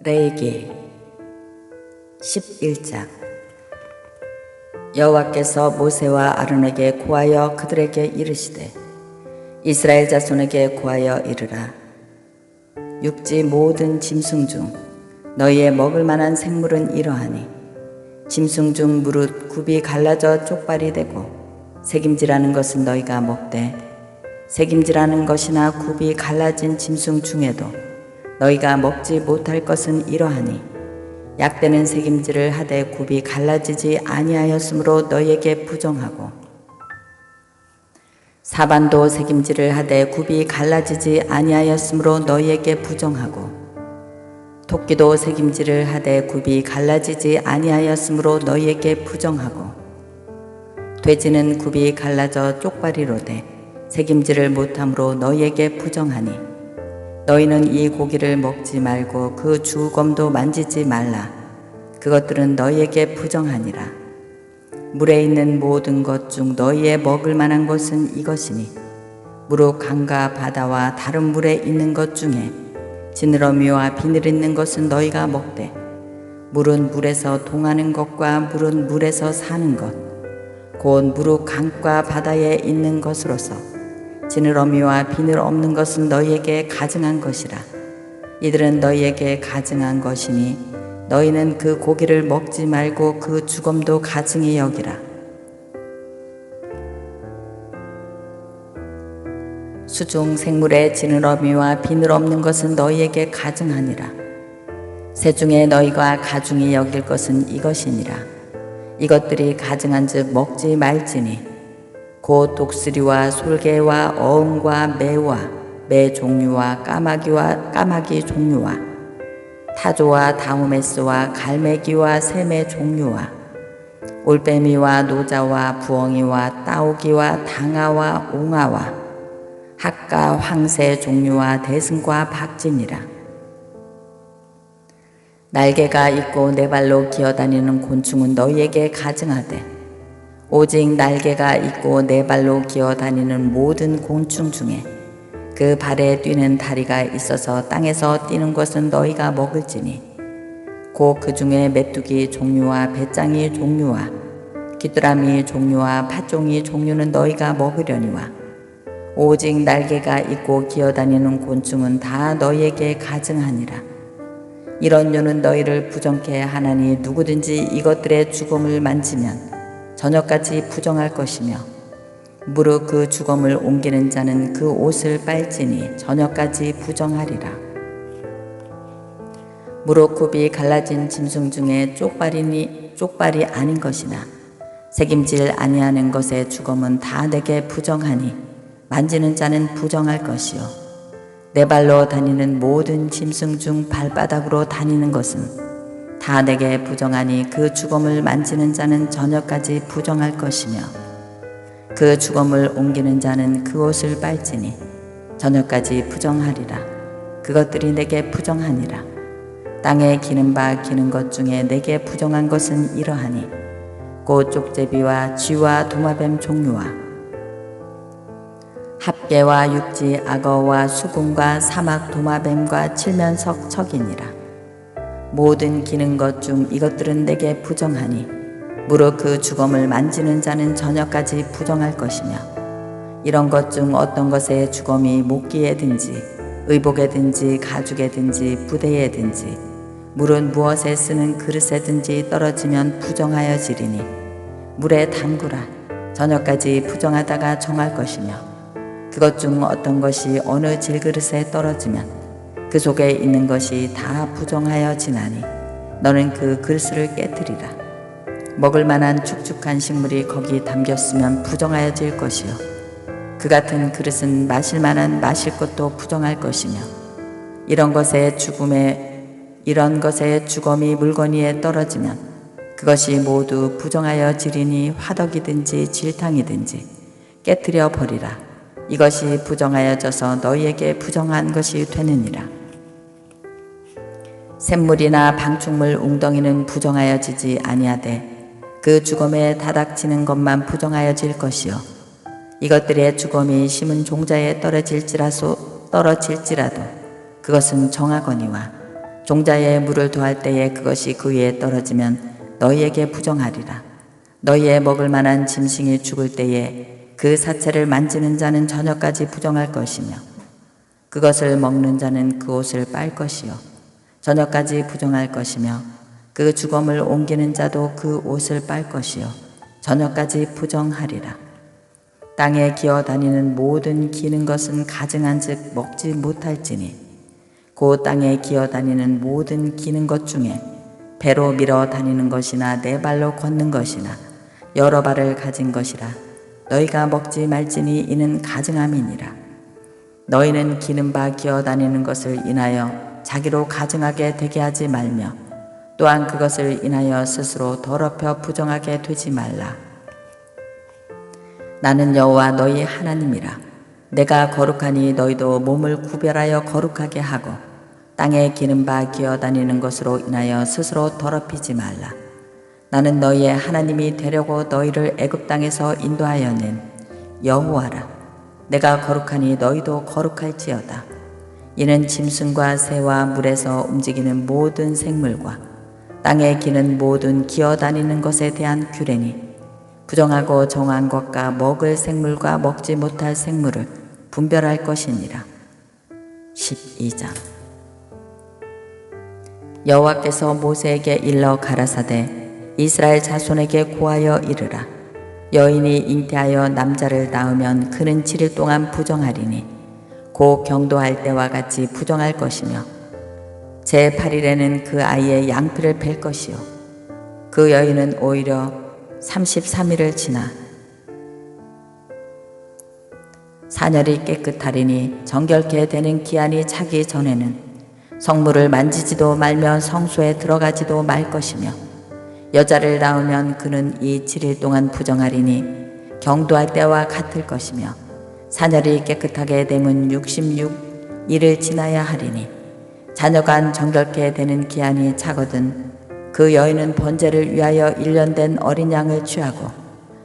레위기 11장. 여호와께서 모세와 아론에게 고하여 그들에게 이르시되, 이스라엘 자손에게 고하여 이르라. 육지 모든 짐승 중 너희의 먹을 만한 생물은 이러하니, 짐승 중 무릇 굽이 갈라져 쪽발이 되고 새김질하는 것은 너희가 먹되, 새김질하는 것이나 굽이 갈라진 짐승 중에도 너희가 먹지 못할 것은 이러하니, 약대는 새김질을 하되 굽이 갈라지지 아니하였으므로 너희에게 부정하고, 사반도 새김질을 하되 굽이 갈라지지 아니하였으므로 너희에게 부정하고, 토끼도 새김질을 하되 굽이 갈라지지 아니하였으므로 너희에게 부정하고, 돼지는 굽이 갈라져 쪽발이로 돼 새김질을 못함으로 너희에게 부정하니, 너희는 이 고기를 먹지 말고 그 주검도 만지지 말라. 그것들은 너희에게 부정하니라. 물에 있는 모든 것 중 너희의 먹을 만한 것은 이것이니, 무릇 강과 바다와 다른 물에 있는 것 중에 지느러미와 비늘 있는 것은 너희가 먹되, 물은 물에서 동하는 것과 물은 물에서 사는 것, 곧 무릇 강과 바다에 있는 것으로서 지느러미와 비늘 없는 것은 너희에게 가증한 것이라. 이들은 너희에게 가증한 것이니 너희는 그 고기를 먹지 말고 그 주검도 가증히 여기라. 수중 생물에 지느러미와 비늘 없는 것은 너희에게 가증하니라. 새 중에 너희가 가중히 여길 것은 이것이니라. 이것들이 가증한즉 먹지 말지니, 곧 독수리와 솔개와 어음과 매와 매 종류와 까마귀 종류와 타조와 다우메스와 갈매기와 새매 종류와 올빼미와 노자와 부엉이와 따오기와 당아와 옹아와 학과 황새 종류와 대승과 박진이라. 날개가 있고 네 발로 기어다니는 곤충은 너희에게 가증하되, 오직 날개가 있고 네 발로 기어다니는 모든 곤충 중에 그 발에 뛰는 다리가 있어서 땅에서 뛰는 것은 너희가 먹을지니, 곧 그 중에 메뚜기 종류와 배짱이 종류와 귀뚜라미 종류와 팥종이 종류는 너희가 먹으려니와, 오직 날개가 있고 기어다니는 곤충은 다 너희에게 가증하니라. 이런 류는 너희를 부정케 하나니, 누구든지 이것들의 주검을 만지면 저녁까지 부정할 것이며, 무릇 그 주검을 옮기는 자는 그 옷을 빨지니 저녁까지 부정하리라. 무릇 굽이 갈라진 짐승 중에 쪽발이 아닌 것이나 새김질 아니하는 것의 주검은 다 내게 부정하니, 만지는 자는 부정할 것이요, 네 발로 다니는 모든 짐승 중 발바닥으로 다니는 것은 다 내게 부정하니, 그 주검을 만지는 자는 저녁까지 부정할 것이며, 그 주검을 옮기는 자는 그 옷을 빨지니 저녁까지 부정하리라. 그것들이 내게 부정하니라. 땅에 기는 것 중에 내게 부정한 것은 이러하니, 곧 쪽제비와 쥐와 도마뱀 종류와 합개와 육지 악어와 수궁과 사막 도마뱀과 칠면석 척이니라. 모든 기는 것 중 이것들은 내게 부정하니, 무릇 그 주검을 만지는 자는 저녁까지 부정할 것이며, 이런 것 중 어떤 것의 주검이 목기에든지 의복에든지 가죽에든지 부대에든지 무릇 무엇에 쓰는 그릇에든지 떨어지면 부정하여 지리니, 물에 담그라. 저녁까지 부정하다가 정할 것이며, 그것 중 어떤 것이 어느 질그릇에 떨어지면 그 속에 있는 것이 다 부정하여 지나니, 너는 그 그릇을 깨뜨리라. 먹을 만한 축축한 식물이 거기 담겼으면 부정하여질 것이요, 그 같은 그릇은 마실 만한 마실 것도 부정할 것이며, 이런 것의 주검이 물건위에 떨어지면 그것이 모두 부정하여 지리니, 화덕이든지 질탕이든지 깨뜨려 버리라. 이것이 부정하여져서 너희에게 부정한 것이 되느니라. 샘물이나 방충물 웅덩이는 부정하여지지 아니하되 그 주검에 다닥치는 것만 부정하여질 것이요, 이것들의 주검이 심은 종자에 떨어질지라도 그것은 정하거니와, 종자에 물을 더할 때에 그것이 그 위에 떨어지면 너희에게 부정하리라. 너희의 먹을 만한 짐승이 죽을 때에 그 사체를 만지는 자는 저녁까지 부정할 것이며 그것을 먹는 자는 그 옷을 빨 것이요 저녁까지 부정할 것이며 그 주검을 옮기는 자도 그 옷을 빨 것이요 저녁까지 부정하리라. 땅에 기어다니는 모든 기는 것은 가증한즉 먹지 못할지니 그 땅에 기어다니는 모든 기는 것 중에 배로 밀어 다니는 것이나 네 발로 걷는 것이나 여러 발을 가진 것이라 너희가 먹지 말지니 이는 가증함이니라. 너희는 기는 바 기어다니는 것을 인하여 자기로 가증하게 되게 하지 말며 또한 그것을 인하여 스스로 더럽혀 부정하게 되지 말라. 나는 여호와 너희 하나님이라. 내가 거룩하니 너희도 몸을 구별하여 거룩하게 하고 땅에 기는 바 기어다니는 것으로 인하여 스스로 더럽히지 말라. 나는 너희의 하나님이 되려고 너희를 애굽 땅에서 인도하여 낸 여호와라. 내가 거룩하니 너희도 거룩할지어다. 이는 짐승과 새와 물에서 움직이는 모든 생물과 땅에 기는 모든 기어다니는 것에 대한 규례니 부정하고 정한 것과 먹을 생물과 먹지 못할 생물을 분별할 것이니라. 12장. 여호와께서 모세에게 일러 가라사대 이스라엘 자손에게 고하여 이르라. 여인이 잉태하여 남자를 낳으면 그는 7일 동안 부정하리니 곧 경도할 때와 같이 부정할 것이며 제8일에는 그 아이의 양피를 뺄 것이요 그 여인은 오히려 33일을 지나 사녀리 깨끗하리니 정결케 되는 기한이 차기 전에는 성물을 만지지도 말며 성소에 들어가지도 말 것이며 여자를 낳으면 그는 이 7일 동안 부정하리니 경도할 때와 같을 것이며 사녀리 깨끗하게 되면 66일을 지나야 하리니 자녀가 정결케 되는 기한이 차거든 그 여인은 번제를 위하여 1년 된 어린 양을 취하고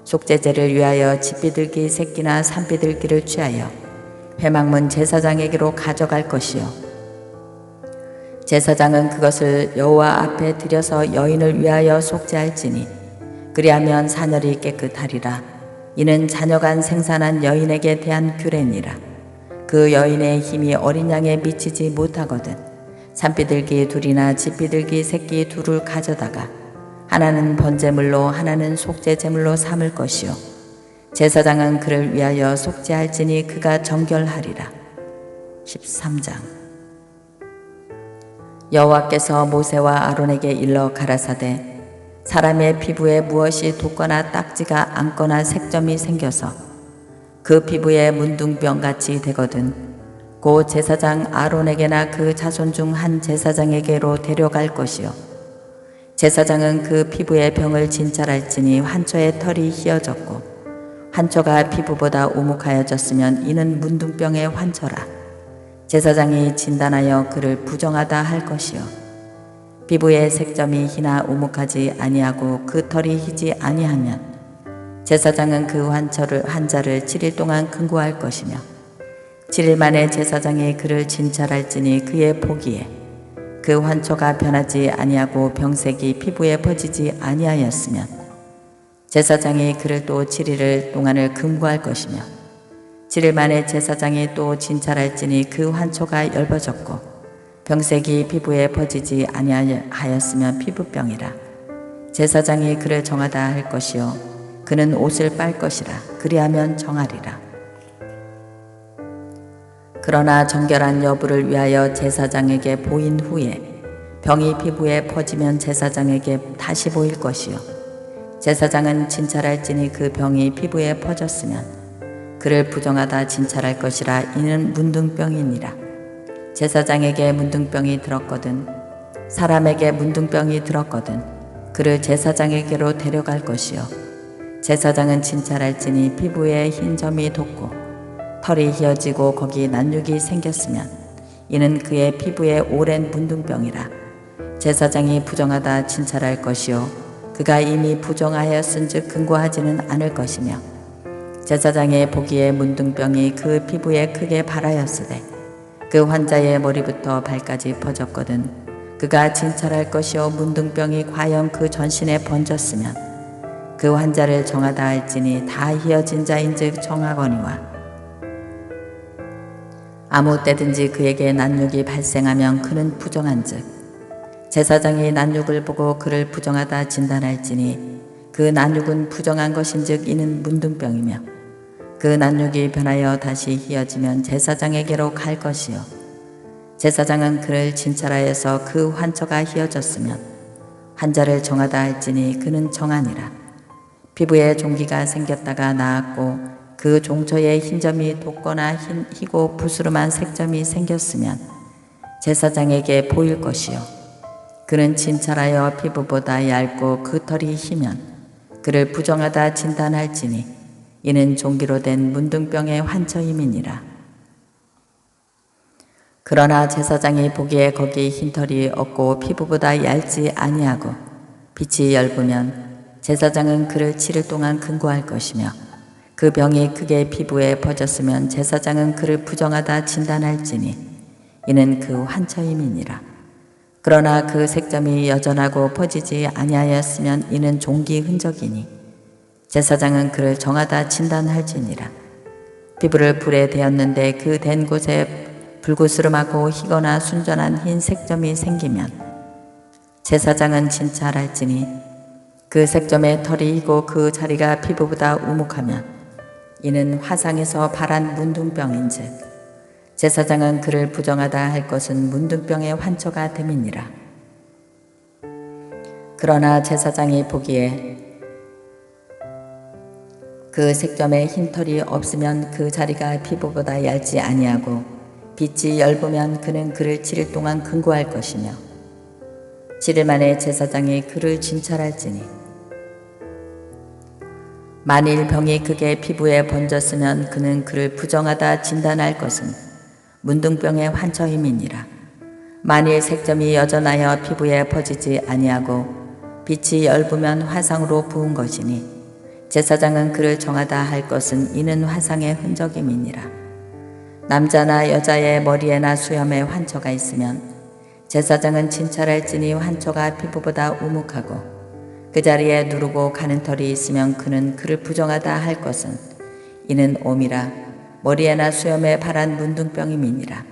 속죄제를 위하여 집비둘기 새끼나 산비둘기를 취하여 회막문 제사장에게로 가져갈 것이요 제사장은 그것을 여호와 앞에 들여서 여인을 위하여 속죄할지니 그리하면 사녀리 깨끗하리라. 이는 자녀간 생산한 여인에게 대한 규례니라. 그 여인의 힘이 어린 양에 미치지 못하거든 산비둘기 둘이나 집비둘기 새끼 둘을 가져다가 하나는 번제물로 하나는 속죄제물로 삼을 것이요 제사장은 그를 위하여 속죄할지니 그가 정결하리라. 13장. 여호와께서 모세와 아론에게 일러 가라사대 사람의 피부에 무엇이 돋거나 딱지가 앉거나 색점이 생겨서 그 피부에 문둥병같이 되거든 곧 제사장 아론에게나 그 자손 중 한 제사장에게로 데려갈 것이요 제사장은 그 피부의 병을 진찰할지니 환초의 털이 휘어졌고 환초가 피부보다 우묵하여졌으면 이는 문둥병의 환초라. 제사장이 진단하여 그를 부정하다 할 것이요 피부의 색점이 희나 우묵하지 아니하고 그 털이 희지 아니하면 제사장은 그 환자를 7일 동안 금고할 것이며 7일 만에 제사장이 그를 진찰할지니 그의 보기에 그 환초가 변하지 아니하고 병색이 피부에 퍼지지 아니하였으면 제사장이 그를 또 7일 동안을 금고할 것이며 7일 만에 제사장이 또 진찰할지니 그 환초가 엷어졌고 병색이 피부에 퍼지지 아니하였으면 피부병이라. 제사장이 그를 정하다 할 것이요 그는 옷을 빨 것이라. 그리하면 정하리라. 그러나 정결한 여부를 위하여 제사장에게 보인 후에 병이 피부에 퍼지면 제사장에게 다시 보일 것이요 제사장은 진찰할지니 그 병이 피부에 퍼졌으면 그를 부정하다 진찰할 것이라. 이는 문둥병이니라. 제사장에게 문둥병이 들었거든 사람에게 문둥병이 들었거든 그를 제사장에게로 데려갈 것이요 제사장은 진찰할지니 피부에 흰 점이 돋고 털이 휘어지고 거기 난육이 생겼으면 이는 그의 피부에 오랜 문둥병이라. 제사장이 부정하다 진찰할 것이요 그가 이미 부정하였은즉 금고하지는 않을 것이며 제사장의 보기에 문둥병이 그 피부에 크게 발하였으되 그 환자의 머리부터 발까지 퍼졌거든 그가 진찰할 것이요 문둥병이 과연 그 전신에 번졌으면 그 환자를 정하다 할지니 다 희어진 자인즉 정하거니와 아무 때든지 그에게 난육이 발생하면 그는 부정한즉 제사장이 난육을 보고 그를 부정하다 진단할지니 그 난육은 부정한 것인즉 이는 문둥병이며 그 난육이 변하여 다시 희어지면 제사장에게로 갈 것이요 제사장은 그를 진찰하여서 그 환처가 희어졌으면 환자를 정하다 할지니 그는 정하니라. 피부에 종기가 생겼다가 나았고 그 종처에 흰점이 돋거나 희고 부스름한 색점이 생겼으면 제사장에게 보일 것이요 그는 진찰하여 피부보다 얇고 그 털이 희면 그를 부정하다 진단할지니 이는 종기로 된 문둥병의 환처임이니라. 그러나 제사장이 보기에 거기 흰털이 없고 피부보다 얇지 아니하고 빛이 엷으면 제사장은 그를 7일 동안 금고할 것이며 그 병이 크게 피부에 퍼졌으면 제사장은 그를 부정하다 진단할지니 이는 그 환처임이니라. 그러나 그 색점이 여전하고 퍼지지 아니하였으면 이는 종기 흔적이니 제사장은 그를 정하다 진단할지니라. 피부를 불에 대었는데 그 댄 곳에 불구스름하고 희거나 순전한 흰 색점이 생기면 제사장은 진찰할지니 그 색점에 털이 희고 그 자리가 피부보다 우묵하면 이는 화상에서 발한 문둥병인즉 제사장은 그를 부정하다 할 것은 문둥병의 환처가 됨이니라. 그러나 제사장이 보기에 그 색점에 흰털이 없으면 그 자리가 피부보다 얇지 아니하고 빛이 엷으면 그는 그를 7일 동안 금고할 것이며 7일 만에 제사장이 그를 진찰할지니 만일 병이 크게 피부에 번졌으면 그는 그를 부정하다 진단할 것은 문둥병의 환처임이니라. 만일 색점이 여전하여 피부에 퍼지지 아니하고 빛이 엷으면 화상으로 부은 것이니 제사장은 그를 정하다 할 것은 이는 화상의 흔적임이니라. 남자나 여자의 머리에나 수염에 환처가 있으면 제사장은 진찰할지니 환처가 피부보다 우묵하고 그 자리에 누르고 가는 털이 있으면 그는 그를 부정하다 할 것은 이는 옴이라 머리에나 수염에 발한 문둥병임이니라.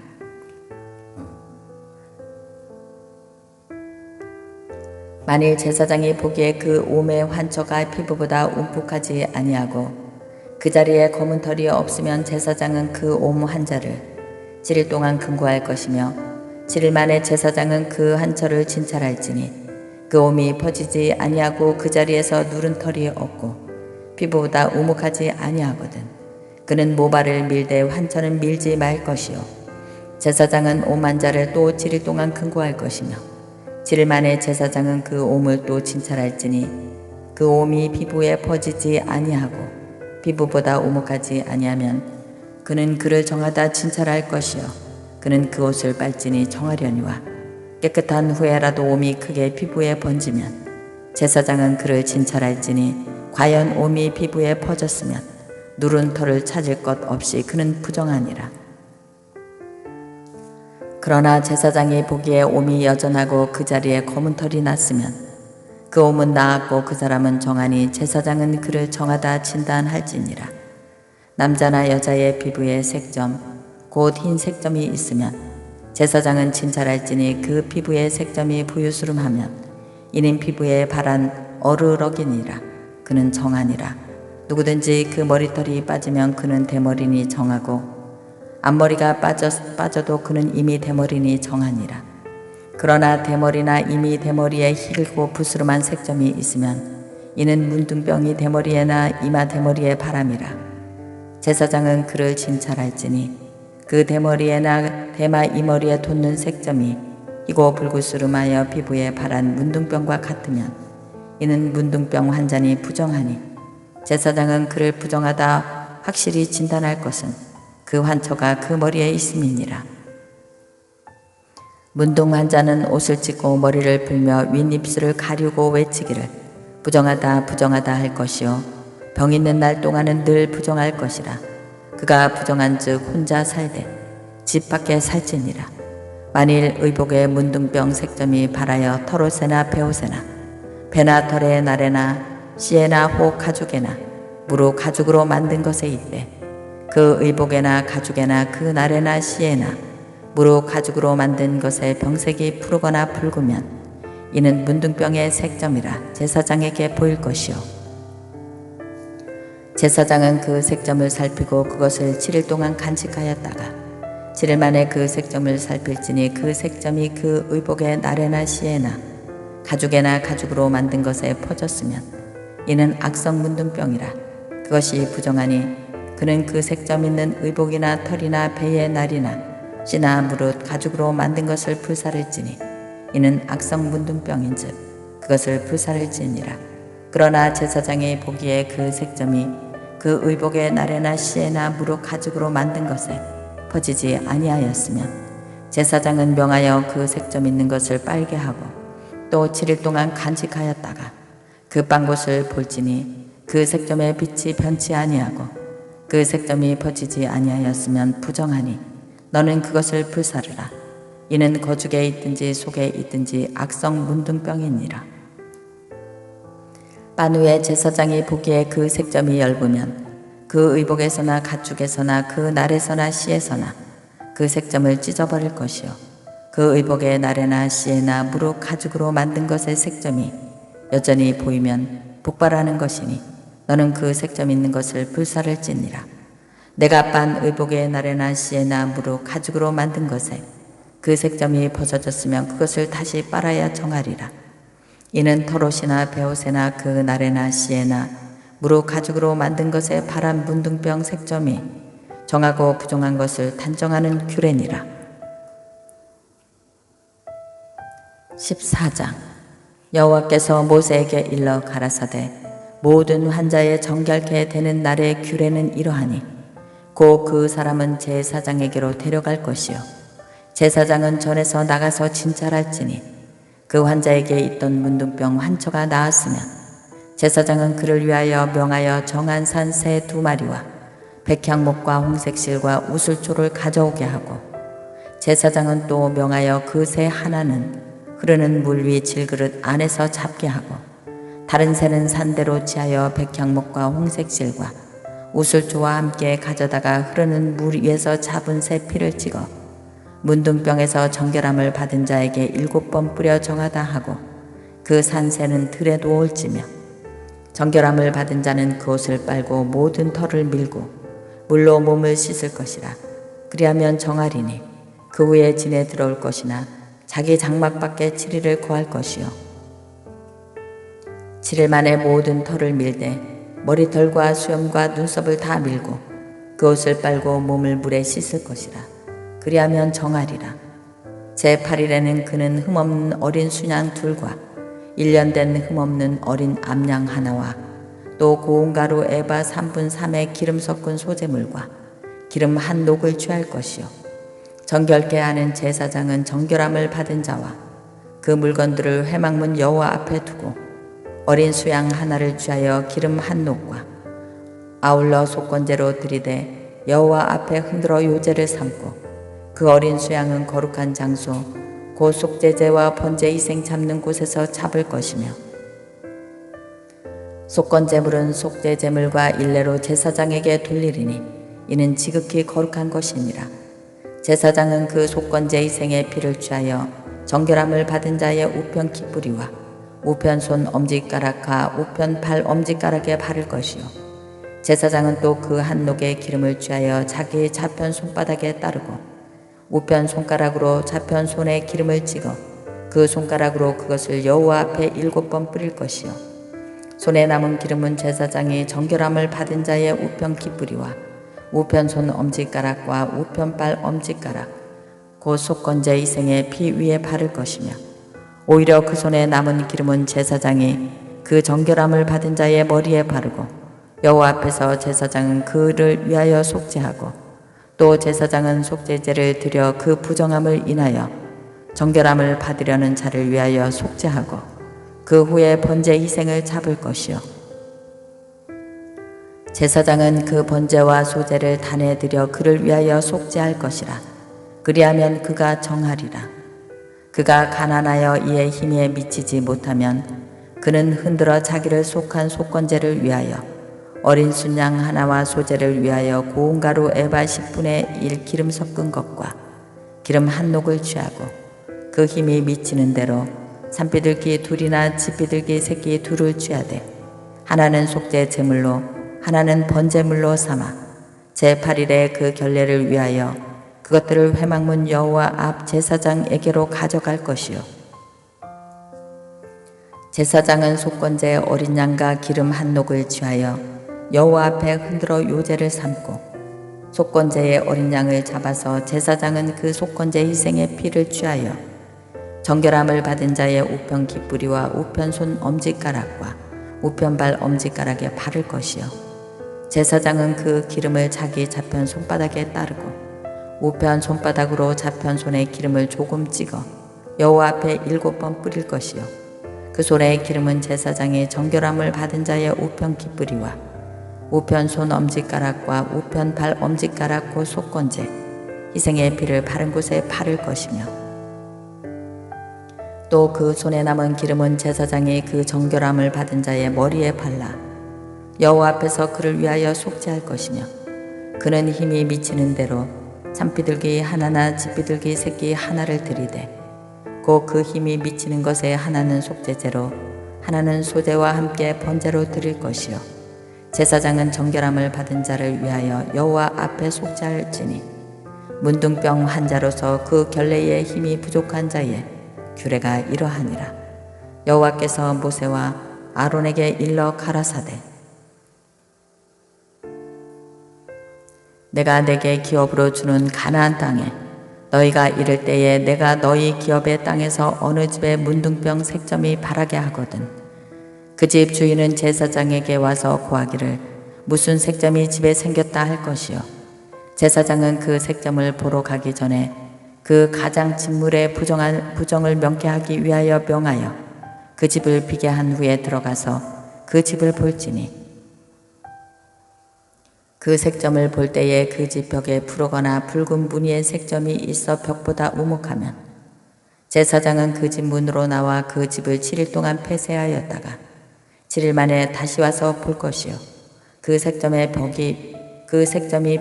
만일 제사장이 보기에 그 옴의 환처가 피부보다 움푹하지 아니하고 그 자리에 검은 털이 없으면 제사장은 그 옴 환자를 7일 동안 금고할 것이며 7일 만에 제사장은 그 환처를 진찰할지니 그 옴이 퍼지지 아니하고 그 자리에서 누른 털이 없고 피부보다 우묵하지 아니하거든 그는 모발을 밀되 환처는 밀지 말 것이요 제사장은 옴 환자를 또 7일 동안 금고할 것이며 7일 만에 제사장은 그 옴을 또 진찰할지니 그 옴이 피부에 퍼지지 아니하고 피부보다 우묵하지 아니하면 그는 그를 정하다 진찰할 것이요 그는 그 옷을 빨지니 정하려니와 깨끗한 후에라도 옴이 크게 피부에 번지면 제사장은 그를 진찰할지니 과연 옴이 피부에 퍼졌으면 누른 털을 찾을 것 없이 그는 부정하니라. 그러나 제사장이 보기에 옴이 여전하고 그 자리에 검은 털이 났으면 그 옴은 나았고 그 사람은 정하니 제사장은 그를 정하다 진단할지니라. 남자나 여자의 피부에 색점 곧 흰 색점이 있으면 제사장은 진찰할지니 그 피부에 색점이 부유스름하면 이는 피부에 발한 어르럭이니라. 그는 정하니라. 누구든지 그 머리털이 빠지면 그는 대머리니 정하고 앞머리가 빠져도 그는 이미 대머리니 정하니라. 그러나 대머리나 이미 대머리에 희고 부스름한 색점이 있으면 이는 문둥병이 대머리에나 이마 대머리에 바람이라. 제사장은 그를 진찰할지니 그 대머리에나 대마 이머리에 돋는 색점이 희고 불구스름하여 피부에 발한 문둥병과 같으면 이는 문둥병 환자니 부정하니 제사장은 그를 부정하다 확실히 진단할 것은 그 환처가 그 머리에 있음이니라. 문둥 환자는 옷을 찢고 머리를 풀며 윗입술을 가리고 외치기를 부정하다 부정하다 할 것이요 병 있는 날 동안은 늘 부정할 것이라. 그가 부정한 즉 혼자 살되 집 밖에 살지니라. 만일 의복의 문둥병 색점이 발하여 털옷에나 베옷에나 배나 털에 나래나 씨에나 혹 가죽에나 무로 가죽으로 만든 것에 있대 그 의복에나 가죽에나 그 나래나 씨에나 무로 가죽으로 만든 것에 병색이 푸르거나 붉으면 이는 문둥병의 색점이라 제사장에게 보일 것이요 제사장은 그 색점을 살피고 그것을 7일 동안 간직하였다가 7일 만에 그 색점을 살필지니 그 색점이 그 의복의 나래나 씨에나 가죽에나 가죽으로 만든 것에 퍼졌으면 이는 악성 문둥병이라 그것이 부정하니 그는 그 색점 있는 의복이나 털이나 배의 날이나 씨나 무릇 가죽으로 만든 것을 불사를지니 이는 악성 문둥병인즉 그것을 불사를지니라. 그러나 제사장이 보기에 그 색점이 그 의복의 나래나 씨에나 무릇 가죽으로 만든 것에 퍼지지 아니하였으면 제사장은 명하여 그 색점 있는 것을 빨게 하고 또 7일 동안 간직하였다가 그 빵곳을 볼지니 그 색점의 빛이 변치 아니하고 그 색점이 퍼지지 아니하였으면 부정하니 너는 그것을 불사르라. 이는 거죽에 있든지 속에 있든지 악성 문둥병이니라. 만후에 제사장이 보기에 그 색점이 엷으면 그 의복에서나 가죽에서나 그 날에서나 씨에서나 그 색점을 찢어버릴 것이요 그 의복의 날에나 씨에나 무릇 가죽으로 만든 것의 색점이 여전히 보이면 복발하는 것이니 너는 그 색점 있는 것을 불사를지니라. 내가 빤 의복의 날에나 씨에나 무릇 가죽으로 만든 것에 그 색점이 벗어졌으면 그것을 다시 빨아야 정하리라. 이는 털옷이나 베옷에나 그 날에나 씨에나 무릇 가죽으로 만든 것에 파란 문둥병 색점이 정하고 부정한 것을 단정하는 규례니라. 14장 여호와께서 모세에게 일러 가라사대 모든 환자의 정결케 되는 날의 규례는 이러하니 곧 그 사람은 제사장에게로 데려갈 것이요 제사장은 전에서 나가서 진찰할지니 그 환자에게 있던 문둥병 환처가 나았으면 제사장은 그를 위하여 명하여 정한 산 새 2마리와 백향목과 홍색실과 우슬초를 가져오게 하고 제사장은 또 명하여 그 새 하나는 흐르는 물 위 질그릇 안에서 잡게 하고 다른 새는 산대로 취하여 백향목과 홍색실과 우슬초와 함께 가져다가 흐르는 물 위에서 잡은 새 피를 찍어 문둥병에서 정결함을 받은 자에게 7번 뿌려 정하다 하고 그 산 새는 들에 놓을지며 정결함을 받은 자는 그 옷을 빨고 모든 털을 밀고 물로 몸을 씻을 것이라. 그리하면 정하리니 그 후에 진에 들어올 것이나 자기 장막 밖에 7일을 거할 것이요 7일 만에 모든 털을 밀되 머리털과 수염과 눈썹을 다 밀고 그 옷을 빨고 몸을 물에 씻을 것이라. 그리하면 정하리라. 제8일에는 그는 흠없는 어린 수양 2과 1년 된 흠없는 어린 암양 하나와 또 고운 가루 에바 3분 3의 기름 섞은 소재물과 기름 한 녹을 취할 것이요 정결케 하는 제사장은 정결함을 받은 자와 그 물건들을 회막문 여호와 앞에 두고 어린 수양 하나를 취하여 기름 한 녹과 아울러 속건제로 들이대 여호와 앞에 흔들어 요제를 삼고 그 어린 수양은 거룩한 장소 곧 속죄제와 번제 희생 잡는 곳에서 잡을 것이며 속건제물은 속죄제물과 일례로 제사장에게 돌리리니 이는 지극히 거룩한 것이니라. 제사장은 그 속건제 희생의 피를 취하여 정결함을 받은 자의 우편 깃뿌리와 우편 손 엄지가락과 우편 팔 엄지가락에 바를 것이요 제사장은 또 그 한 녹의 기름을 취하여 자기의 좌편 손바닥에 따르고 우편 손가락으로 좌편 손에 기름을 찍어 그 손가락으로 그것을 여호와 앞에 7번 뿌릴 것이요 손에 남은 기름은 제사장이 정결함을 받은 자의 우편 깃뿌리와 우편 손 엄지가락과 우편 팔 엄지가락 곧 속건제 희생의 피 위에 바를 것이며 오히려 그 손에 남은 기름은 제사장이 그 정결함을 받은 자의 머리에 바르고 여호와 앞에서 제사장은 그를 위하여 속죄하고 또 제사장은 속죄제를 드려 그 부정함을 인하여 정결함을 받으려는 자를 위하여 속죄하고 그 후에 번제 희생을 잡을 것이요 제사장은 그 번제와 소제를 단에 드려 그를 위하여 속죄할 것이라. 그리하면 그가 정하리라. 그가 가난하여 이의 힘에 미치지 못하면 그는 흔들어 자기를 속한 속건제를 위하여 어린 순양 하나와 소제를 위하여 고운 가루 에바 10분의 1 기름 섞은 것과 기름 한 녹을 취하고 그 힘이 미치는 대로 산비둘기 둘이나 집비둘기 새끼 둘을 취하되 하나는 속죄 제물로 하나는 번제물로 삼아 제8일에 그 결례를 위하여 그것들을 회막문 여호와 앞 제사장에게로 가져갈 것이요 제사장은 속건제 어린 양과 기름 한 녹을 취하여 여호와 앞에 흔들어 요제를 삼고 속건제의 어린 양을 잡아서 제사장은 그 속건제 희생의 피를 취하여 정결함을 받은 자의 우편 깃뿌리와 우편 손 엄지가락과 우편 발 엄지가락에 바를 것이요 제사장은 그 기름을 자기 좌편 손바닥에 따르고 우편 손바닥으로 좌편 손에 기름을 조금 찍어 여호와 앞에 7번 뿌릴 것이요 그 손의 기름은 제사장이 정결함을 받은 자의 우편 깃뿌리와 우편 손 엄지가락과 우편 발 엄지가락 곧 속건제 희생의 피를 바른 곳에 바를 것이며 또 그 손에 남은 기름은 제사장이 그 정결함을 받은 자의 머리에 발라 여호와 앞에서 그를 위하여 속죄할 것이며 그는 힘이 미치는 대로 산비둘기 하나나 집비둘기 새끼 하나를 들이되 곧 그 힘이 미치는 것에 하나는 속죄제로 하나는 소제와 함께 번제로 드릴 것이요 제사장은 정결함을 받은 자를 위하여 여호와 앞에 속죄할지니 문둥병 환자로서 그 결례에 힘이 부족한 자의 규례가 이러하니라. 여호와께서 모세와 아론에게 일러 가라사대 내가 내게 기업으로 주는 가나안 땅에 너희가 이를 때에 내가 너희 기업의 땅에서 어느 집에 문둥병 색점이 바라게 하거든 그 집 주인은 제사장에게 와서 고하기를 무슨 색점이 집에 생겼다 할 것이요 제사장은 그 색점을 보러 가기 전에 그 가장 진물의 부정을 명쾌하기 위하여 명하여 그 집을 비게 한 후에 들어가서 그 집을 볼지니 그 색점을 볼 때에 그 집 벽에 푸르거나 붉은 무늬의 색점이 있어 벽보다 우묵하면 제사장은 그 집 문으로 나와 그 집을 7일 동안 폐쇄하였다가 7일 만에 다시 와서 볼 것이요 그 색점이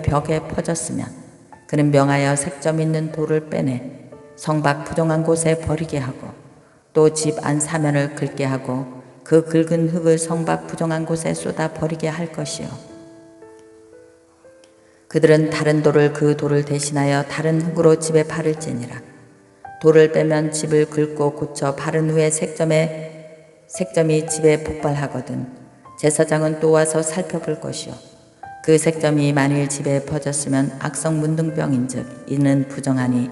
벽에 퍼졌으면 그는 명하여 색점 있는 돌을 빼내 성밖 부정한 곳에 버리게 하고 또 집 안 사면을 긁게 하고 그 긁은 흙을 성밖 부정한 곳에 쏟아 버리게 할 것이요 그들은 다른 돌을 그 돌을 대신하여 다른 흙으로 집에 바를지니라. 돌을 빼면 집을 긁고 고쳐 바른 후에 색점이 집에 폭발하거든 제사장은 또 와서 살펴볼 것이요 그 색점이 만일 집에 퍼졌으면 악성 문둥병인즉 이는 부정하니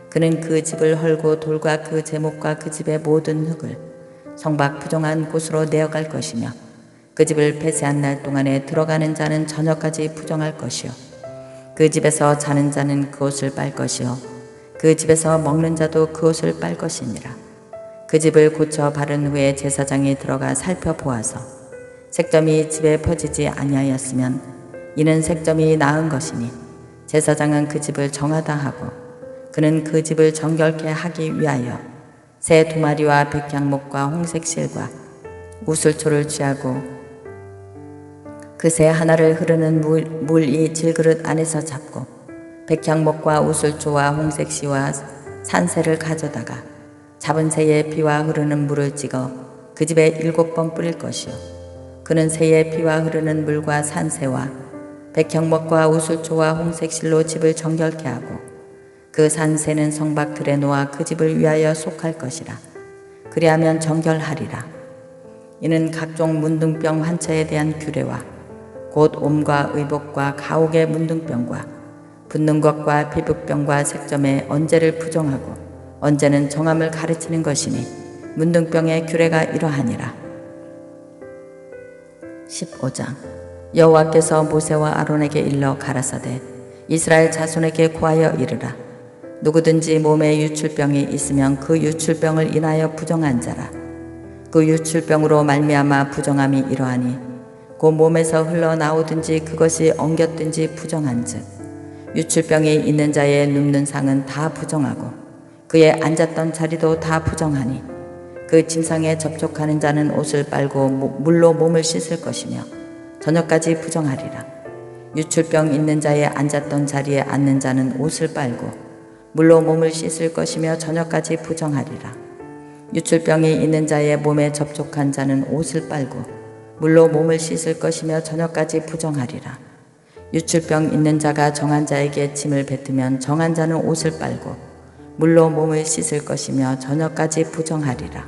그는 그 집을 헐고 돌과 그 제목과 그 집의 모든 흙을 성밖 부정한 곳으로 내어갈 것이며 그 집을 폐쇄한 날 동안에 들어가는 자는 저녁까지 부정할 것이요 그 집에서 자는 자는 그 옷을 빨 것이요 그 집에서 먹는 자도 그 옷을 빨 것이니라. 그 집을 고쳐 바른 후에 제사장이 들어가 살펴보아서 색점이 집에 퍼지지 아니하였으면 이는 색점이 나은 것이니 제사장은 그 집을 정하다 하고 그는 그 집을 정결케 하기 위하여 새 2마리와 백향목과 홍색실과 우슬초를 취하고 그 새 하나를 흐르는 물이 질그릇 안에서 잡고 백향목과 우슬초와 홍색시와 산새를 가져다가 잡은 새의 피와 흐르는 물을 찍어 그 집에 7번 뿌릴 것이요 그는 새의 피와 흐르는 물과 산새와 백향목과 우슬초와 홍색실로 집을 정결케 하고 그 산새는 성밖 들에 놓아 그 집을 위하여 속할 것이라. 그리하면 정결하리라. 이는 각종 문둥병 환처에 대한 규례와 곧 옴과 의복과 가옥의 문둥병과 붓는 것과 피부병과 색점의 언제를 부정하고 언제는 정함을 가르치는 것이니 문둥병의 규례가 이러하니라. 15장 여호와께서 모세와 아론에게 일러 가라사대 이스라엘 자손에게 고하여 이르라. 누구든지 몸에 유출병이 있으면 그 유출병을 인하여 부정한 자라. 그 유출병으로 말미암아 부정함이 이러하니 그 몸에서 흘러나오든지 그것이 엉겼든지 부정한즉 유출병이 있는 자의 눕는 상은 다 부정하고 그의 앉았던 자리도 다 부정하니 그 침상에 접촉하는 자는 옷을 빨고 물로 몸을 씻을 것이며 저녁까지 부정하리라. 유출병 있는 자의 앉았던 자리에 앉는 자는 옷을 빨고 물로 몸을 씻을 것이며 저녁까지 부정하리라. 유출병이 있는 자의 몸에 접촉한 자는 옷을 빨고 물로 몸을 씻을 것이며 저녁까지 부정하리라. 유출병 있는 자가 정한 자에게 침을 뱉으면 정한 자는 옷을 빨고 물로 몸을 씻을 것이며 저녁까지 부정하리라.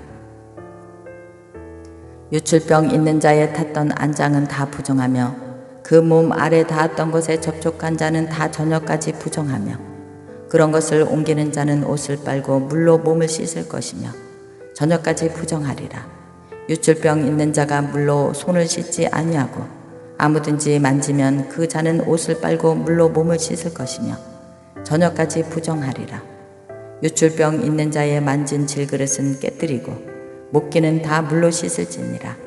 유출병 있는 자의 탔던 안장은 다 부정하며 그 몸 아래 닿았던 것에 접촉한 자는 다 저녁까지 부정하며 그런 것을 옮기는 자는 옷을 빨고 물로 몸을 씻을 것이며 저녁까지 부정하리라. 유출병 있는 자가 물로 손을 씻지 아니하고 아무든지 만지면 그 자는 옷을 빨고 물로 몸을 씻을 것이며 저녁까지 부정하리라. 유출병 있는 자의 만진 질그릇은 깨뜨리고 목기는 다 물로 씻을지니라.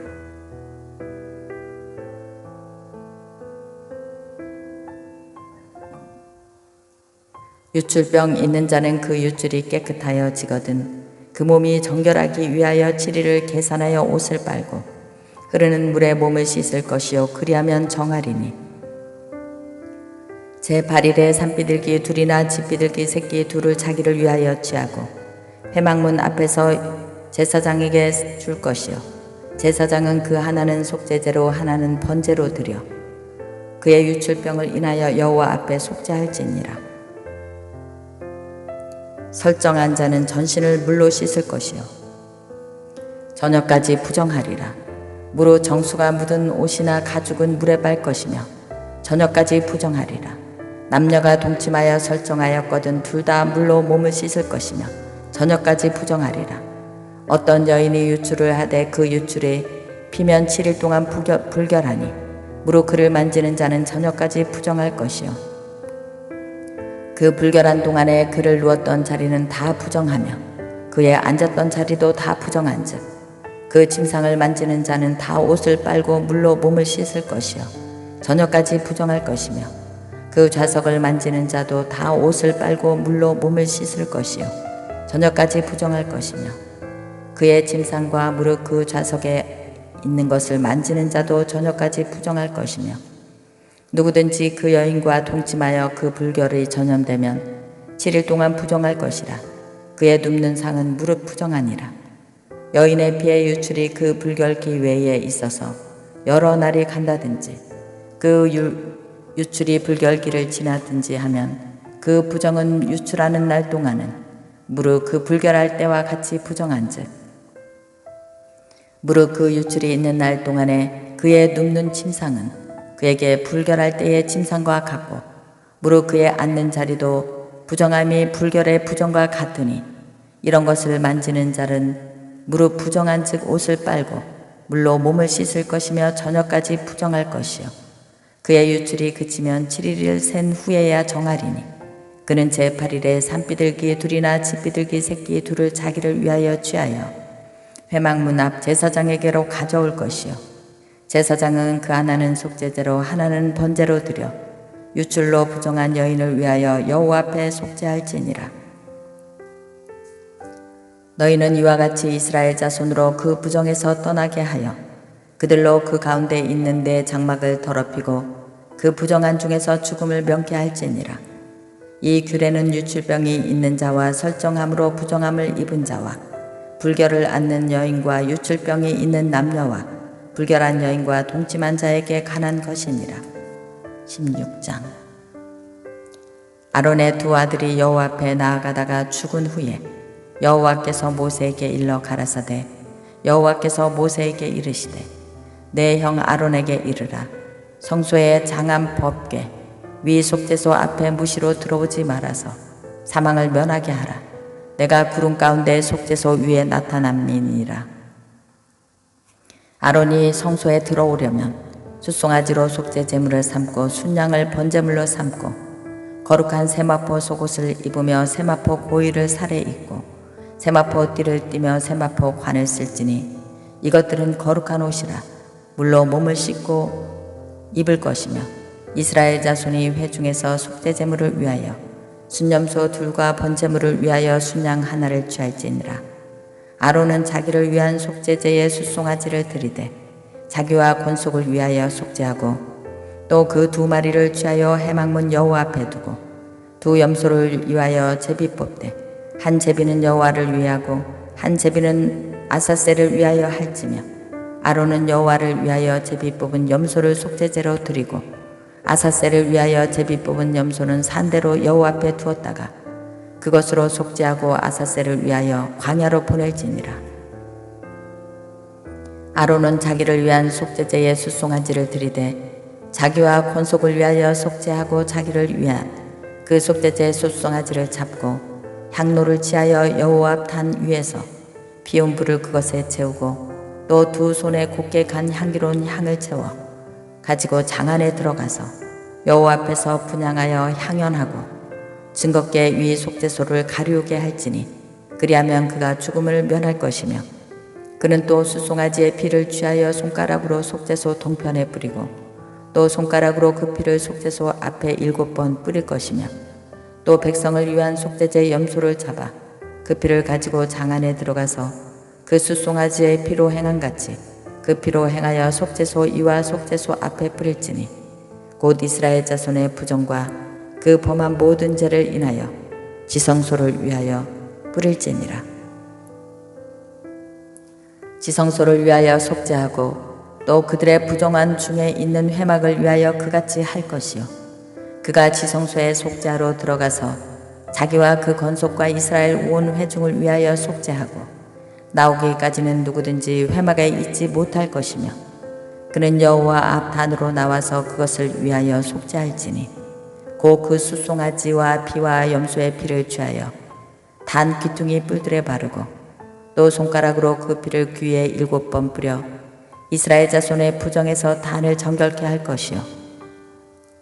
유출병 있는 자는 그 유출이 깨끗하여 지거든 그 몸이 정결하기 위하여 7일을 계산하여 옷을 빨고 흐르는 물에 몸을 씻을 것이요 그리하면 정하리니 제8일에 산비둘기 둘이나 집비둘기 새끼 둘을 자기를 위하여 취하고 회막문 앞에서 제사장에게 줄 것이요 제사장은 그 하나는 속죄제로 하나는 번제로 드려 그의 유출병을 인하여 여호와 앞에 속죄할지니라. 설정한 자는 전신을 물로 씻을 것이요 저녁까지 부정하리라. 무로 정수가 묻은 옷이나 가죽은 물에 빨 것이며 저녁까지 부정하리라. 남녀가 동침하여 설정하였거든 둘 다 물로 몸을 씻을 것이며 저녁까지 부정하리라. 어떤 여인이 유출을 하되 그 유출이 피면 7일 동안 불결하니 무로 그를 만지는 자는 저녁까지 부정할 것이요 그 불결한 동안에 그를 누웠던 자리는 다 부정하며 그의 앉았던 자리도 다 부정한즉 그 침상을 만지는 자는 다 옷을 빨고 물로 몸을 씻을 것이요 저녁까지 부정할 것이며 그 좌석을 만지는 자도 다 옷을 빨고 물로 몸을 씻을 것이요 저녁까지 부정할 것이며 그의 침상과 무릇 그 좌석에 있는 것을 만지는 자도 저녁까지 부정할 것이며 누구든지 그 여인과 동침하여 그 불결이 전염되면 7일 동안 부정할 것이라. 그의 눕는 상은 무릇 부정하니라. 여인의 피의 유출이 그 불결 기외에 있어서 여러 날이 간다든지 그 유출이 불결기를 지나든지 하면 그 부정은 유출하는 날 동안은 무릇 그 불결할 때와 같이 부정한즉 무릇 그 유출이 있는 날 동안에 그의 눕는 침상은 그에게 불결할 때의 침상과 같고 무릇 그의 앉는 자리도 부정함이 불결의 부정과 같으니 이런 것을 만지는 자는 무릇 부정한 즉 옷을 빨고 물로 몸을 씻을 것이며 저녁까지 부정할 것이요 그의 유출이 그치면 7일을 센 후에야 정하리니 그는 제8일에 산비둘기 둘이나 집비둘기 새끼 둘을 자기를 위하여 취하여 회막문 앞 제사장에게로 가져올 것이요 제사장은 그 하나는 속죄제로 하나는 번제로 드려 유출로 부정한 여인을 위하여 여호와 앞에 속죄할지니라. 너희는 이와 같이 이스라엘 자손으로 그 부정에서 떠나게 하여 그들로 그 가운데 있는 내 장막을 더럽히고 그 부정한 중에서 죽음을 명케할지니라. 이 규례는 유출병이 있는 자와 설정함으로 부정함을 입은 자와 불결을 앓는 여인과 유출병이 있는 남녀와 불결한 여인과 동침한 자에게 관한 것이니라. 16장. 아론의 두 아들이 여호와 앞에 나아가다가 죽은 후에 여호와께서 모세에게 일러 가라사대 여호와께서 모세에게 이르시되 내 형 아론에게 이르라. 성소의 장암 법궤 위 속죄소 앞에 무시로 들어오지 말아서 사망을 면하게 하라. 내가 구름 가운데 속죄소 위에 나타남이니라. 아론이 성소에 들어오려면 숫송아지로 속죄 제물을 삼고 순양을 번제물로 삼고 거룩한 세마포 속옷을 입으며 세마포 고위를 살에 입고 세마포 띠를 띠며 세마포 관을 쓸지니 이것들은 거룩한 옷이라. 물로 몸을 씻고 입을 것이며 이스라엘 자손이 회중에서 속죄 제물을 위하여 순염소 둘과 번제물을 위하여 순양 하나를 취할지니라. 아론은 자기를 위한 속죄제의 숫송아지를 드리되 자기와 권속을 위하여 속죄하고 또 그 2마리를 취하여 회막문 여호와 앞에 두고 2 염소를 위하여 제비 뽑되 한 제비는 여호와를 위하고 한 제비는 아사셀을 위하여 할지며 아론은 여호와를 위하여 제비 뽑은 염소를 속죄제로 드리고 아사셀을 위하여 제비 뽑은 염소는 산대로 여호와 앞에 두었다가 그것으로 속죄하고 아사셀을 위하여 광야로 보낼지니라. 아론은 자기를 위한 속죄제의 숫송아지를 드리되 자기와 권속을 위하여 속죄하고 자기를 위한 그 속죄제의 숫송아지를 잡고 향로를 취하여 여호와 앞 단 위에서 피운 불을 그것에 채우고 또 2 손에 곱게 간 향기로운 향을 채워 가지고 장 안에 들어가서 여호와 앞에서 분향하여 향연하고 증거께 위 속죄소를 가리우게 할지니 그리하면 그가 죽음을 면할 것이며 그는 또 숫송아지의 피를 취하여 손가락으로 속죄소 동편에 뿌리고 또 손가락으로 그 피를 속죄소 앞에 7번 뿌릴 것이며 또 백성을 위한 속죄제 염소를 잡아 그 피를 가지고 장 안에 들어가서 그 숫송아지의 피로 행한같이 그 피로 행하여 속죄소 이와 속죄소 앞에 뿌릴지니 곧 이스라엘 자손의 부정과 그 범한 모든 죄를 인하여 지성소를 위하여 뿌릴지니라. 지성소를 위하여 속죄하고 또 그들의 부정한 중에 있는 회막을 위하여 그같이 할 것이요 그가 지성소에 속죄하러 들어가서 자기와 그 건속과 이스라엘 온 회중을 위하여 속죄하고 나오기까지는 누구든지 회막에 있지 못할 것이며 그는 여호와 앞 단으로 나와서 그것을 위하여 속죄할지니 곧 그 숫송아지와 피와 염소의 피를 취하여 단 귀퉁이 뿔들에 바르고 또 손가락으로 그 피를 귀에 7번 뿌려 이스라엘 자손의 부정에서 단을 정결케 할 것이요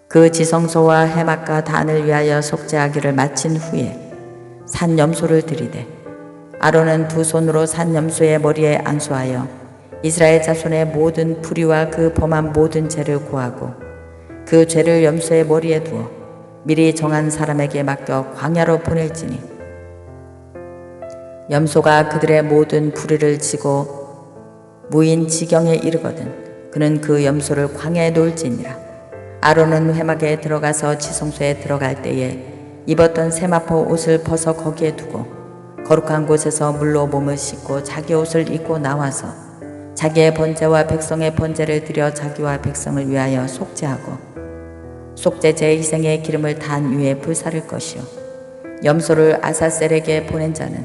그 지성소와 해막과 단을 위하여 속죄하기를 마친 후에 산 염소를 드리되 아론은 2 손으로 산 염소의 머리에 안수하여 이스라엘 자손의 모든 불의와 그 범한 모든 죄를 고하고 그 죄를 염소의 머리에 두어 미리 정한 사람에게 맡겨 광야로 보낼지니 염소가 그들의 모든 불의를 지고 무인 지경에 이르거든 그는 그 염소를 광야에 놓을지니라. 아론은 회막에 들어가서 지성소에 들어갈 때에 입었던 세마포 옷을 벗어 거기에 두고 거룩한 곳에서 물로 몸을 씻고 자기 옷을 입고 나와서 자기의 번제와 백성의 번제를 드려 자기와 백성을 위하여 속죄하고 속죄제 희생의 기름을 단 위에 불사를 것이요 염소를 아사셀에게 보낸 자는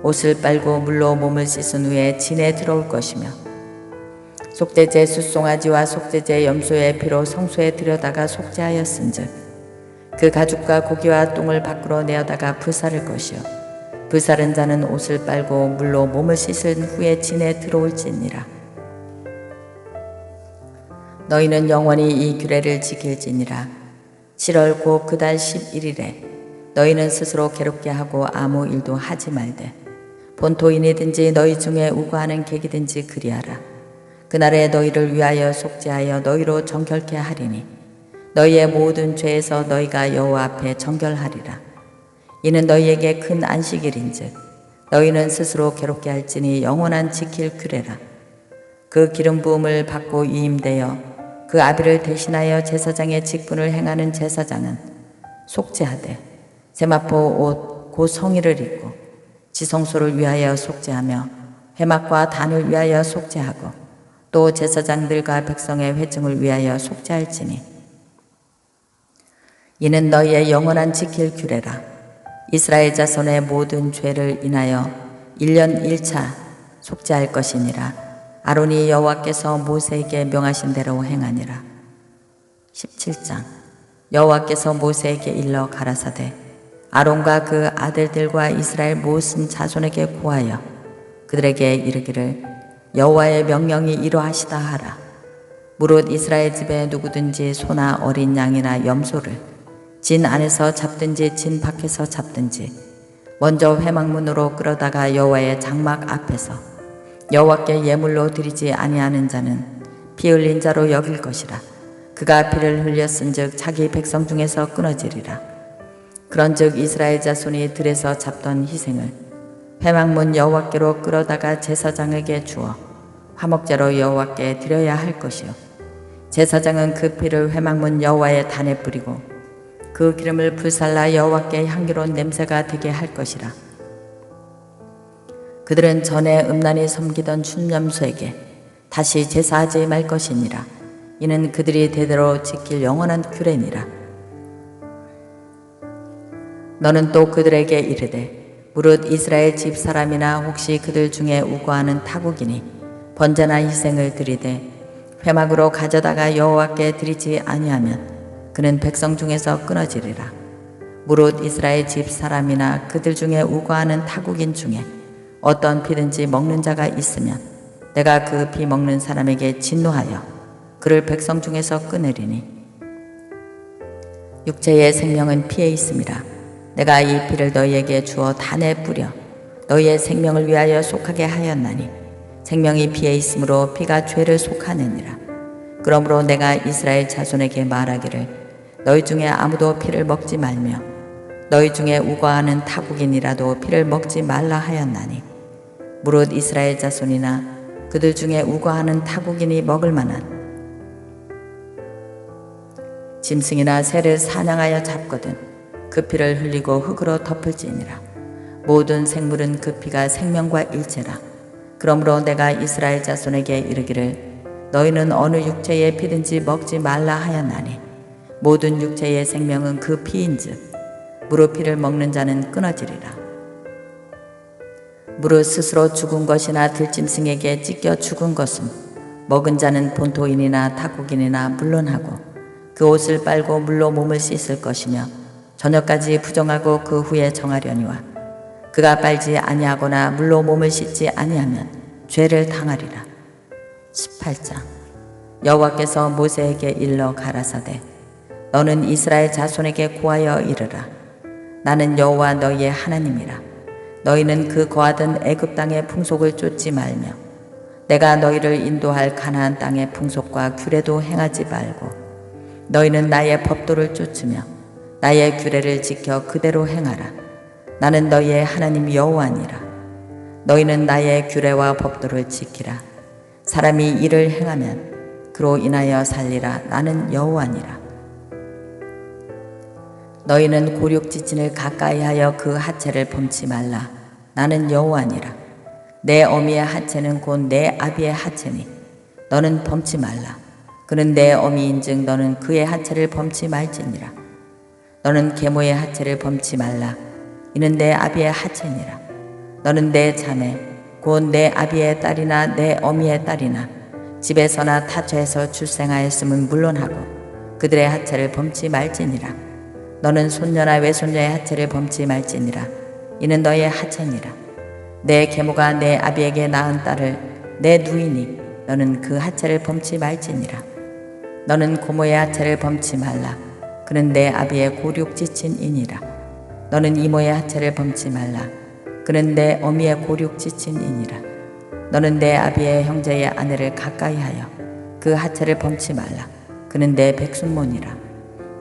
옷을 빨고 물로 몸을 씻은 후에 진에 들어올 것이며 속죄제 숫송아지와 속죄제 염소의 피로 성소에 들여다가 속죄하였은즉 그 가죽과 고기와 똥을 밖으로 내어다가 불사를 것이요 불사른 자는 옷을 빨고 물로 몸을 씻은 후에 진에 들어올지니라. 너희는 영원히 이 규례를 지킬지니라. 7월 곧 그 달 11일에 너희는 스스로 괴롭게 하고 아무 일도 하지 말되 본토인이든지 너희 중에 우고하는 객이든지 그리하라. 그날에 너희를 위하여 속죄하여 너희로 정결케 하리니 너희의 모든 죄에서 너희가 여호와 앞에 정결하리라. 이는 너희에게 큰 안식일인즉 너희는 스스로 괴롭게 할지니 영원한 지킬 규례라. 그 기름 부음을 받고 위임되어 그 아비를 대신하여 제사장의 직분을 행하는 제사장은 속죄하되 세마포 옷 곧 성의를 입고 지성소를 위하여 속죄하며 회막과 단을 위하여 속죄하고 또 제사장들과 백성의 회중을 위하여 속죄할지니 이는 너희의 영원한 지킬 규례라. 이스라엘 자손의 모든 죄를 인하여 1년 1차 속죄할 것이니라. 아론이 여호와께서 모세에게 명하신 대로 행하니라. 17장 여호와께서 모세에게 일러 가라사대 아론과 그 아들들과 이스라엘 모든 자손에게 고하여 그들에게 이르기를 여호와의 명령이 이러하시다 하라. 무릇 이스라엘 집에 누구든지 소나 어린 양이나 염소를 진 안에서 잡든지 진 밖에서 잡든지 먼저 회막문으로 끌어다가 여호와의 장막 앞에서 여호와께 예물로 드리지 아니하는 자는 피 흘린 자로 여길 것이라. 그가 피를 흘렸은즉 자기 백성 중에서 끊어지리라. 그런즉 이스라엘 자손이 들에서 잡던 희생을 회막문 여호와께로 끌어다가 제사장에게 주어 화목제로 여호와께 드려야 할 것이요 제사장은 그 피를 회막문 여호와의 단에 뿌리고 그 기름을 불살라 여호와께 향기로운 냄새가 되게 할 것이라. 그들은 전에 음란히 섬기던 춘념수에게 다시 제사하지 말 것이니라. 이는 그들이 대대로 지킬 영원한 규례니라. 너는 또 그들에게 이르되 무릇 이스라엘 집 사람이나 혹시 그들 중에 우거하는 타국이니 번제나 희생을 드리되 회막으로 가져다가 여호와께 드리지 아니하면 그는 백성 중에서 끊어지리라. 무릇 이스라엘 집 사람이나 그들 중에 우거하는 타국인 중에 어떤 피든지 먹는 자가 있으면 내가 그 피 먹는 사람에게 진노하여 그를 백성 중에서 끊으리니 육체의 생명은 피에 있음이라. 내가 이 피를 너희에게 주어 단에 뿌려 너희의 생명을 위하여 속하게 하였나니 생명이 피에 있으므로 피가 죄를 속하느니라. 그러므로 내가 이스라엘 자손에게 말하기를 너희 중에 아무도 피를 먹지 말며 너희 중에 우거하는 타국인이라도 피를 먹지 말라 하였나니 무릇 이스라엘 자손이나 그들 중에 우거하는 타국인이 먹을 만한 짐승이나 새를 사냥하여 잡거든 그 피를 흘리고 흙으로 덮을지니라. 모든 생물은 그 피가 생명과 일체라. 그러므로 내가 이스라엘 자손에게 이르기를 너희는 어느 육체의 피든지 먹지 말라 하였나니 모든 육체의 생명은 그 피인즉 무릇 피를 먹는 자는 끊어지리라. 무릇 스스로 죽은 것이나 들짐승에게 찢겨 죽은 것은 먹은 자는 본토인이나 타국인이나 물론하고 그 옷을 빨고 물로 몸을 씻을 것이며 저녁까지 부정하고 그 후에 정하려니와 그가 빨지 아니하거나 물로 몸을 씻지 아니하면 죄를 당하리라. 18장 여호와께서 모세에게 일러 가라사대 너는 이스라엘 자손에게 고하여 이르라. 나는 여호와 너희의 하나님이라. 너희는 그 거하던 애굽 땅의 풍속을 쫓지 말며 내가 너희를 인도할 가나안 땅의 풍속과 규례도 행하지 말고 너희는 나의 법도를 쫓으며 나의 규례를 지켜 그대로 행하라. 나는 너희의 하나님 여호와니라. 너희는 나의 규례와 법도를 지키라. 사람이 이를 행하면 그로 인하여 살리라. 나는 여호와니라. 너희는 고륙지친을 가까이하여 그 하체를 범치 말라. 나는 여호와니라. 내 어미의 하체는 곧 내 아비의 하체니 너는 범치 말라. 그는 내 어미인즉 너는 그의 하체를 범치 말지니라. 너는 계모의 하체를 범치 말라. 이는 내 아비의 하체니라. 너는 내 자매 곧 내 아비의 딸이나 내 어미의 딸이나 집에서나 타처에서 출생하였음은 물론하고 그들의 하체를 범치 말지니라. 너는 손녀나 외손녀의 하체를 범치 말지니라. 이는 너의 하체니라. 내 계모가 내 아비에게 낳은 딸을 내 누이니 너는 그 하체를 범치 말지니라. 너는 고모의 하체를 범치 말라. 그는 내 아비의 고륙지친이니라. 너는 이모의 하체를 범치 말라. 그는 내 어미의 고륙지친이니라. 너는 내 아비의 형제의 아내를 가까이하여 그 하체를 범치 말라. 그는 내 백순모니라.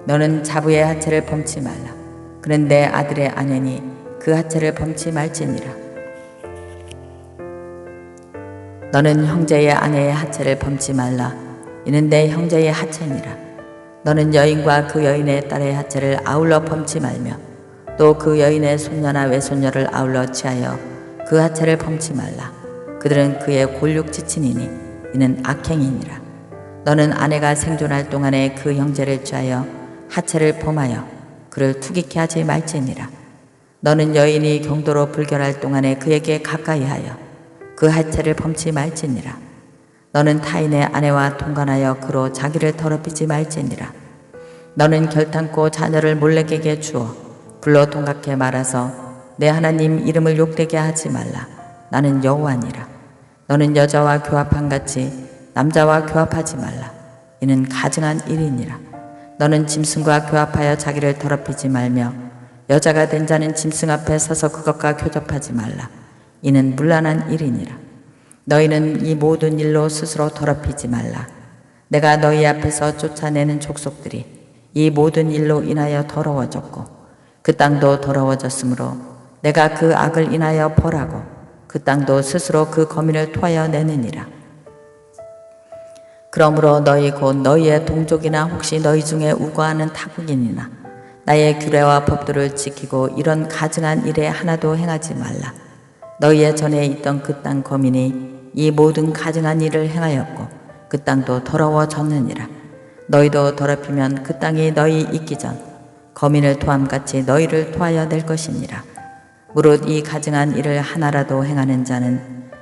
너는 자부의 하체를 범치 말라. 그는 내 아들의 아내니 그 하체를 범치 말지니라. 너는 형제의 아내의 하체를 범치 말라. 이는 내 형제의 하체니라. 너는 여인과 그 여인의 딸의 하체를 아울러 범치 말며 또 그 여인의 손녀나 외손녀를 아울러 취하여 그 하체를 범치 말라. 그들은 그의 골육지친이니 이는 악행이니라. 너는 아내가 생존할 동안에 그 형제를 취하여 하체를 범하여 그를 투기케 하지 말지니라. 너는 여인이 경도로 불결할 동안에 그에게 가까이하여 그 하체를 범치 말지니라. 너는 타인의 아내와 통관하여 그로 자기를 더럽히지 말지니라. 너는 결탄코 자녀를 몰렉에게 주어 불러 동갑게 말아서 내 하나님 이름을 욕되게 하지 말라. 나는 여호와니라. 너는 여자와 교합함같이 남자와 교합하지 말라. 이는 가증한 일이니라. 너는 짐승과 교합하여 자기를 더럽히지 말며 여자가 된 자는 짐승 앞에 서서 그것과 교접하지 말라. 이는 문란한 일이니라. 너희는 이 모든 일로 스스로 더럽히지 말라. 내가 너희 앞에서 쫓아내는 족속들이 이 모든 일로 인하여 더러워졌고 그 땅도 더러워졌으므로 내가 그 악을 인하여 벌하고 그 땅도 스스로 그 거민을 토하여 내느니라. 그러므로 너희 곧 너희의 동족이나 혹시 너희 중에 우거하는 타국인이나 나의 규례와 법도를 지키고 이런 가증한 일에 하나도 행하지 말라. 너희의 전에 있던 그 땅 거민이 이 모든 가증한 일을 행하였고 그 땅도 더러워졌느니라. 너희도 더럽히면 그 땅이 너희 있기 전 거민을 토함같이 너희를 토하여 낼 것이니라. 무릇 이 가증한 일을 하나라도 행하는 자는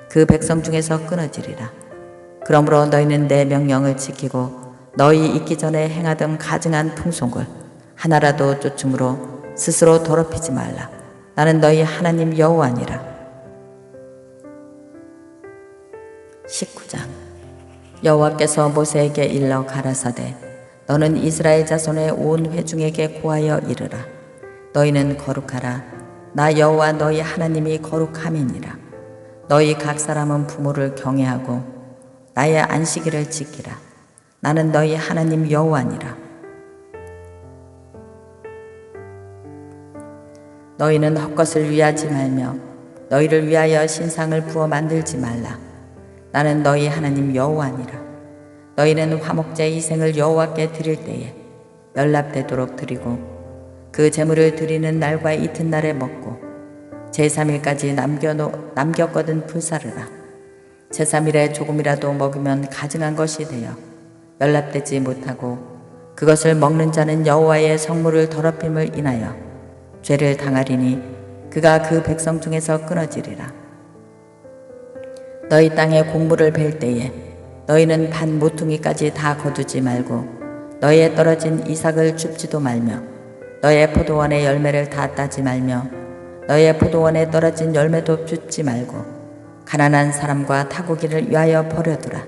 그 백성 중에서 끊어지리라. 그러므로 너희는 내 명령을 지키고 너희 있기 전에 행하던 가증한 풍속을 하나라도 쫓음으로 스스로 더럽히지 말라. 나는 너희 하나님 여호와니라. 19장. 여호와께서 모세에게 일러 가라사대 너는 이스라엘 자손의 온 회중에게 고하여 이르라. 너희는 거룩하라. 나 여호와 너희 하나님이 거룩함이니라. 너희 각 사람은 부모를 경외하고 나의 안식일을 지키라. 나는 너희 하나님 여호와니라. 너희는 헛것을 위하지 말며 너희를 위하여 신상을 부어 만들지 말라. 나는 너희 하나님 여호와니라. 너희는 화목제 희생을 여호와께 드릴 때에 연납되도록 드리고 그 제물을 드리는 날과 이튿날에 먹고 제3일까지 남겼거든 불사르라. 제3일에 조금이라도 먹으면 가증한 것이 되어 연납되지 못하고 그것을 먹는 자는 여호와의 성물을 더럽힘을 인하여 죄를 당하리니 그가 그 백성 중에서 끊어지리라. 너희 땅에 곡물을 벨 때에 너희는 반 모퉁이까지 다 거두지 말고 너희의 떨어진 이삭을 줍지도 말며 너희의 포도원의 열매를 다 따지 말며 너희의 포도원에 떨어진 열매도 줍지 말고 가난한 사람과 타국인을 위하여 버려두라.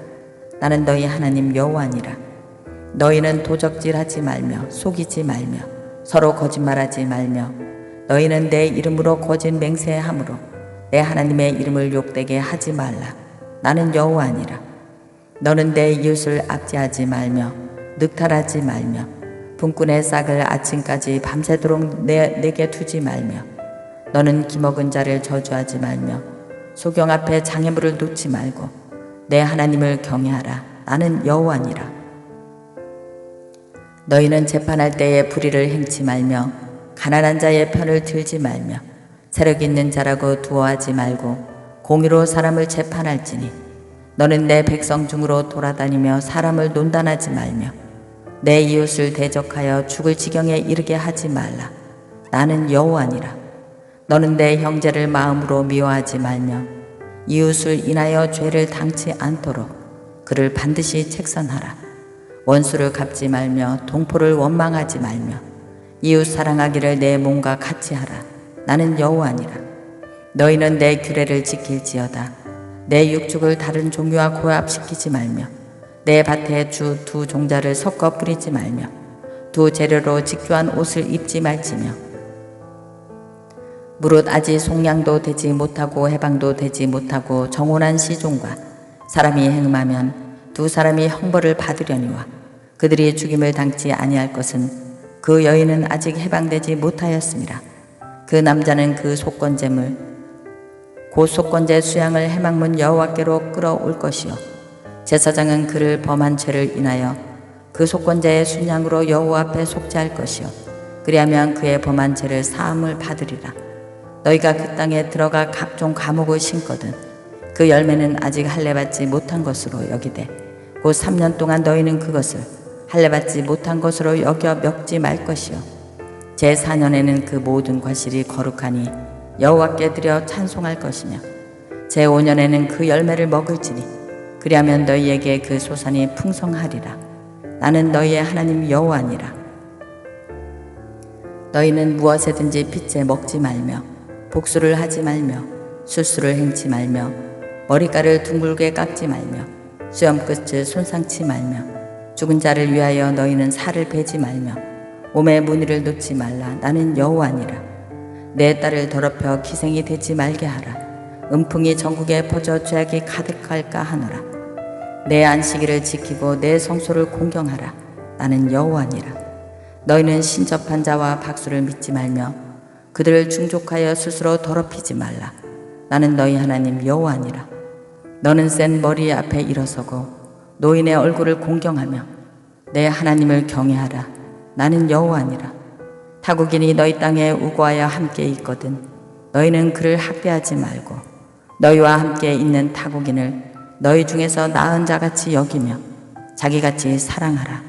나는 너희 하나님 여호와니라. 너희는 도적질하지 말며 속이지 말며 서로 거짓말하지 말며 너희는 내 이름으로 거짓 맹세함으로 내 하나님의 이름을 욕되게 하지 말라. 나는 여호와니라. 너는 내 이웃을 압제하지 말며 늑탈하지 말며 분꾼의 싹을 아침까지 밤새도록 내게 두지 말며 너는 기먹은 자를 저주하지 말며 소경 앞에 장애물을 놓지 말고 내 하나님을 경외하라. 나는 여호와니라. 너희는 재판할 때에 불의를 행치 말며 가난한 자의 편을 들지 말며 세력 있는 자라고 두어하지 말고 공의로 사람을 재판할지니 너는 내 백성 중으로 돌아다니며 사람을 논단하지 말며 내 이웃을 대적하여 죽을 지경에 이르게 하지 말라. 나는 여호와니라. 너는 내 형제를 마음으로 미워하지 말며 이웃을 인하여 죄를 당치 않도록 그를 반드시 책선하라. 원수를 갚지 말며 동포를 원망하지 말며 이웃 사랑하기를 내 몸과 같이 하라. 나는 여호와니라. 너희는 내 규례를 지킬지어다. 내 육축을 다른 종류와 고합시키지 말며 내 밭에 주 두 종자를 섞어 뿌리지 말며 두 재료로 직교한 옷을 입지 말지며 무릇 아직 속량도 되지 못하고 해방도 되지 못하고 정혼한 시종과 사람이 행음하면 두 사람이 형벌을 받으려니와 그들이 죽임을 당치 아니할 것은 그 여인은 아직 해방되지 못하였습니다. 그 남자는 그 속건제물 곧 속건제 수양을 해망문 여호와께로 끌어올 것이요 제사장은 그를 범한 죄를 인하여 그 속건제의 순양으로 여호와 앞에 속죄할 것이요 그리하면 그의 범한 죄를 사함을 받으리라. 너희가 그 땅에 들어가 각종 과목을 심거든 그 열매는 아직 할례받지 못한 것으로 여기되 곧 3년 동안 너희는 그것을 할례받지 못한 것으로 여겨 먹지 말 것이요 제4년에는 그 모든 과실이 거룩하니 여호와께 드려 찬송할 것이며 제5년에는 그 열매를 먹을지니 그리하면 너희에게 그 소산이 풍성하리라. 나는 너희의 하나님 여호와니라. 너희는 무엇에든지 빚에 먹지 말며 복수를 하지 말며 술수를 행치 말며 머리카락을 둥글게 깎지 말며 수염끝을 손상치 말며 죽은 자를 위하여 너희는 살을 베지 말며 몸에 무늬를 놓지 말라. 나는 여호와니라. 내 딸을 더럽혀 기생이 되지 말게 하라. 음풍이 전국에 퍼져 죄악이 가득할까 하노라. 내 안식일을 지키고 내 성소를 공경하라. 나는 여호와니라. 너희는 신접한 자와 박수를 믿지 말며 그들을 충족하여 스스로 더럽히지 말라. 나는 너희 하나님 여호와니라. 너는 센 머리 앞에 일어서고 노인의 얼굴을 공경하며 내 하나님을 경외하라. 나는 여호와니라. 타국인이 너희 땅에 우고하여 함께 있거든 너희는 그를 학대하지 말고 너희와 함께 있는 타국인을 너희 중에서 나은 자같이 여기며 자기같이 사랑하라.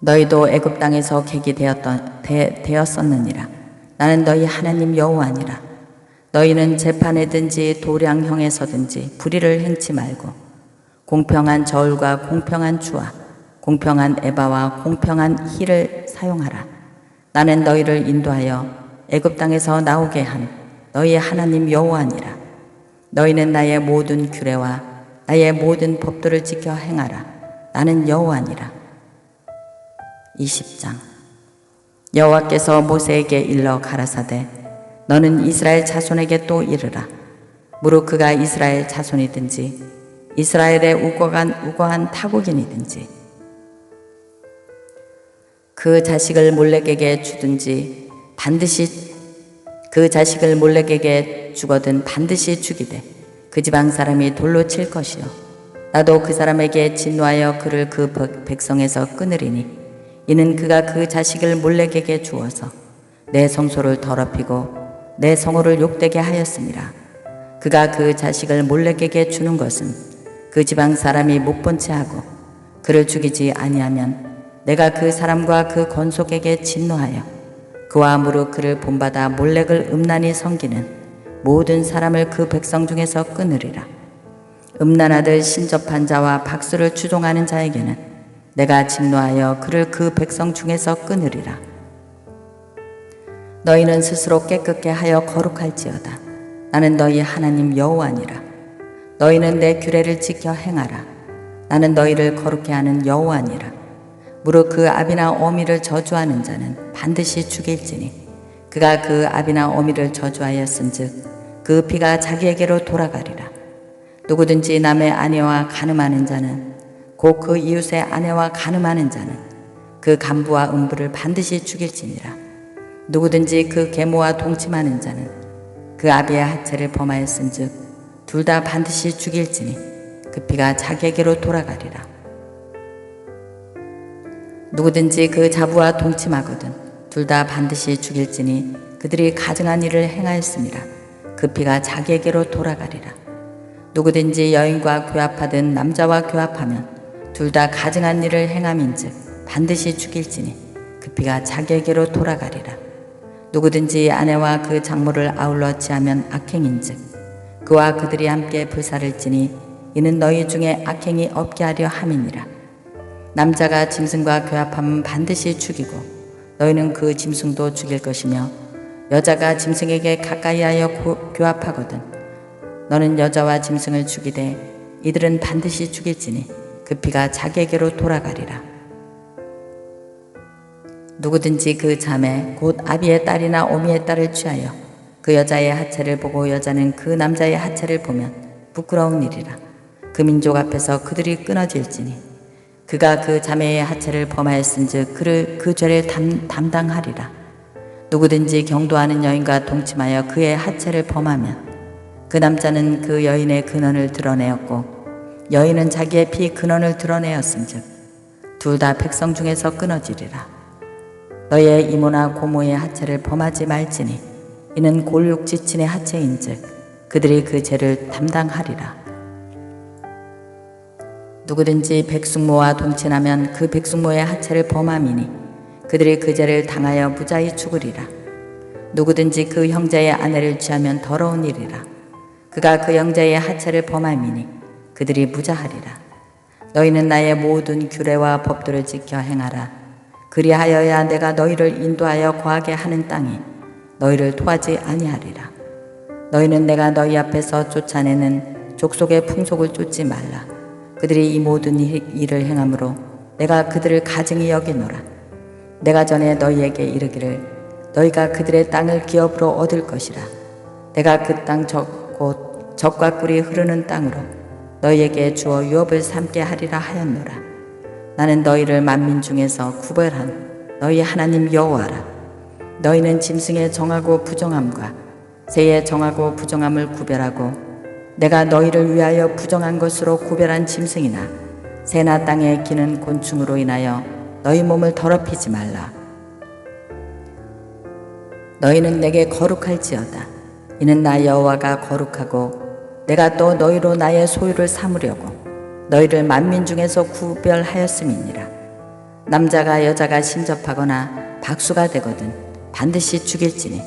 너희도 애굽 땅에서 객이 되었었느니라. 나는 너희 하나님 여호와니라. 너희는 재판에든지 도량형에서든지 불의를 행치 말고 공평한 저울과 공평한 주와 공평한 에바와 공평한 힐을 사용하라. 나는 너희를 인도하여 애굽 땅에서 나오게 한 너희 하나님 여호와니라. 너희는 나의 모든 규례와 나의 모든 법도를 지켜 행하라. 나는 여호와니라. 20장 여호와께서 모세에게 일러 가라사대 너는 이스라엘 자손에게 또 이르라. 무릇 그가 이스라엘 자손이든지 이스라엘에 우거한 타국인이든지 그 자식을 몰렉에게 주든지 반드시 그 자식을 몰렉에게 주거든 반드시 죽이되 그 지방 사람이 돌로 칠 것이요 나도 그 사람에게 진노하여 그를 그 백성에서 끊으리니 이는 그가 그 자식을 몰렉에게 주어서 내 성소를 더럽히고 내 성호를 욕되게 하였습니다. 그가 그 자식을 몰렉에게 주는 것은 그 지방 사람이 못 본 채 하고 그를 죽이지 아니하면 내가 그 사람과 그 건속에게 진노하여 그와 무릇 그를 본받아 몰렉을 음란히 섬기는 모든 사람을 그 백성 중에서 끊으리라. 음란하듯 신접한 자와 박수를 추종하는 자에게는 내가 진노하여 그를 그 백성 중에서 끊으리라. 너희는 스스로 깨끗게 하여 거룩할지어다. 나는 너희 하나님 여호와니라. 너희는 내 규례를 지켜 행하라. 나는 너희를 거룩해 하는 여호와니라. 무릇 그 아비나 어미를 저주하는 자는 반드시 죽일지니 그가 그 아비나 어미를 저주하였은즉 그 피가 자기에게로 돌아가리라. 누구든지 남의 아내와 간음하는 자는 곧 그 이웃의 아내와 간음하는 자는 그 간부와 음부를 반드시 죽일지니라. 누구든지 그 계모와 동침하는 자는 그 아비의 하체를 범하였은즉 둘 다 반드시 죽일지니 그 피가 자기에게로 돌아가리라. 누구든지 그 자부와 동침하거든 둘 다 반드시 죽일지니 그들이 가증한 일을 행하였습니다. 그 피가 자기에게로 돌아가리라. 누구든지 여인과 교합하든 남자와 교합하면 둘 다 가증한 일을 행함인즉 반드시 죽일지니 그 피가 자기에게로 돌아가리라. 누구든지 아내와 그 장모를 아울러 취하면 악행인즉 그와 그들이 함께 불사를 지니 이는 너희 중에 악행이 없게 하려 함이니라. 남자가 짐승과 교합하면 반드시 죽이고 너희는 그 짐승도 죽일 것이며 여자가 짐승에게 가까이하여 교합하거든 너는 여자와 짐승을 죽이되 이들은 반드시 죽일지니 그 피가 자기에게로 돌아가리라. 누구든지 그 자매 곧 아비의 딸이나 어미의 딸을 취하여 그 여자의 하체를 보고 여자는 그 남자의 하체를 보면 부끄러운 일이라. 그 민족 앞에서 그들이 끊어질지니 그가 그 자매의 하체를 범하였은즉 그를 그 죄를 담당하리라. 누구든지 경도하는 여인과 동침하여 그의 하체를 범하면 그 남자는 그 여인의 근원을 드러내었고 여인은 자기의 피 근원을 드러내었은즉 둘 다 백성 중에서 끊어지리라. 너의 이모나 고모의 하체를 범하지 말지니 이는 골육지친의 하체인즉 그들이 그 죄를 담당하리라. 누구든지 백숙모와 동침하면 그 백숙모의 하체를 범함이니 그들이 그 죄를 당하여 무자히 죽으리라. 누구든지 그 형제의 아내를 취하면 더러운 일이라. 그가 그 형제의 하체를 범함이니 그들이 무자하리라. 너희는 나의 모든 규례와 법도를 지켜 행하라. 그리하여야 내가 너희를 인도하여 거하게 하는 땅이 너희를 토하지 아니하리라. 너희는 내가 너희 앞에서 쫓아내는 족속의 풍속을 쫓지 말라. 그들이 이 모든 일을 행함으로 내가 그들을 가증히 여기노라. 내가 전에 너희에게 이르기를 너희가 그들의 땅을 기업으로 얻을 것이라. 내가 그 땅 곧 젖과 꿀이 흐르는 땅으로 너희에게 주어 유업을 삼게 하리라 하였노라. 나는 너희를 만민 중에서 구별한 너희 하나님 여호와라. 너희는 짐승의 정하고 부정함과 새의 정하고 부정함을 구별하고 내가 너희를 위하여 부정한 것으로 구별한 짐승이나 새나 땅에 기는 곤충으로 인하여 너희 몸을 더럽히지 말라. 너희는 내게 거룩할지어다. 이는 나 여호와가 거룩하고 내가 또 너희로 나의 소유를 삼으려고 너희를 만민 중에서 구별하였음이니라. 남자가 여자가 신접하거나 박수가 되거든 반드시 죽일지니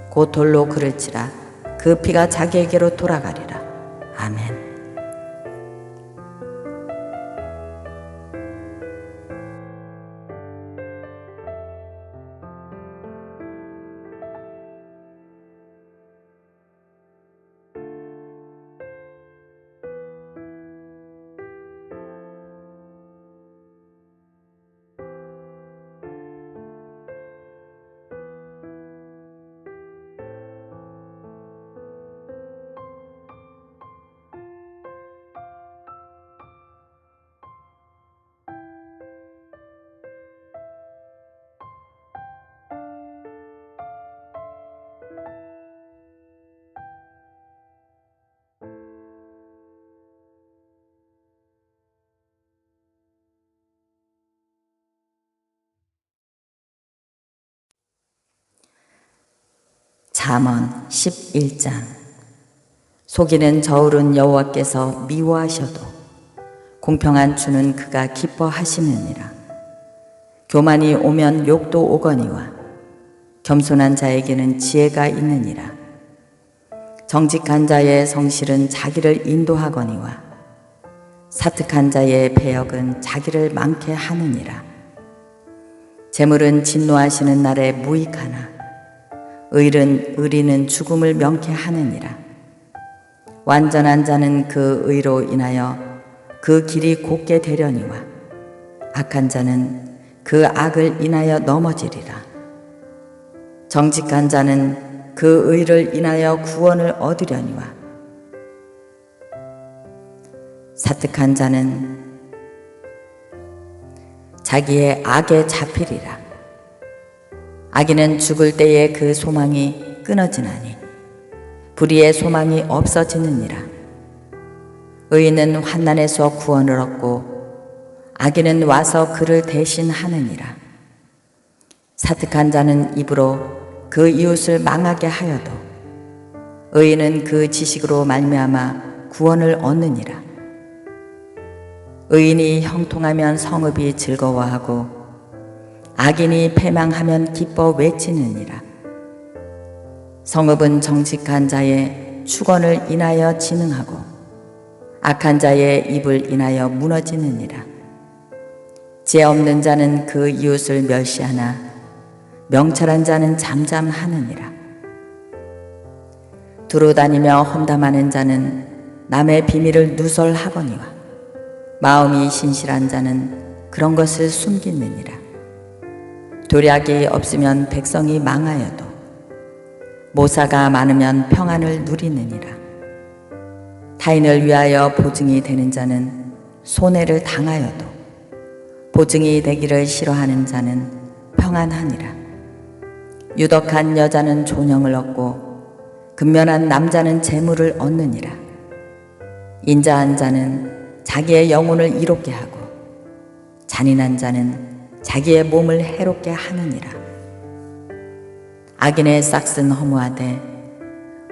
곧 돌로 그를지라. 그 피가 자기에게로 돌아가리라. 아멘. 잠언 11장. 속이는 저울은 여호와께서 미워하셔도 공평한 주는 그가 기뻐하시느니라. 교만이 오면 욕도 오거니와 겸손한 자에게는 지혜가 있느니라. 정직한 자의 성실은 자기를 인도하거니와 사특한 자의 배역은 자기를 많게 하느니라. 재물은 진노하시는 날에 무익하나 의리는 죽음을 명케 하느니라. 완전한 자는 그 의로 인하여 그 길이 곧게 되려니와 악한 자는 그 악을 인하여 넘어지리라. 정직한 자는 그 의를 인하여 구원을 얻으려니와 사특한 자는 자기의 악에 잡히리라. 악인은 죽을 때에 그 소망이 끊어지나니 불의의 소망이 없어지느니라. 의인은 환난에서 구원을 얻고 악인은 와서 그를 대신하느니라. 사특한 자는 입으로 그 이웃을 망하게 하여도 의인은 그 지식으로 말미암아 구원을 얻느니라. 의인이 형통하면 성읍이 즐거워하고 악인이 패망하면 기뻐 외치느니라. 성읍은 정직한 자의 축원을 인하여 진흥하고 악한 자의 입을 인하여 무너지느니라. 지혜 없는 자는 그 이웃을 멸시하나 명철한 자는 잠잠하느니라. 두루 다니며 험담하는 자는 남의 비밀을 누설하거니와 마음이 신실한 자는 그런 것을 숨기느니라. 도략이 없으면 백성이 망하여도 모사가 많으면 평안을 누리느니라. 타인을 위하여 보증이 되는 자는 손해를 당하여도 보증이 되기를 싫어하는 자는 평안하니라. 유덕한 여자는 존영을 얻고 근면한 남자는 재물을 얻느니라. 인자한 자는 자기의 영혼을 이롭게 하고 잔인한 자는 자기의 몸을 해롭게 하느니라. 악인의 싹은 허무하되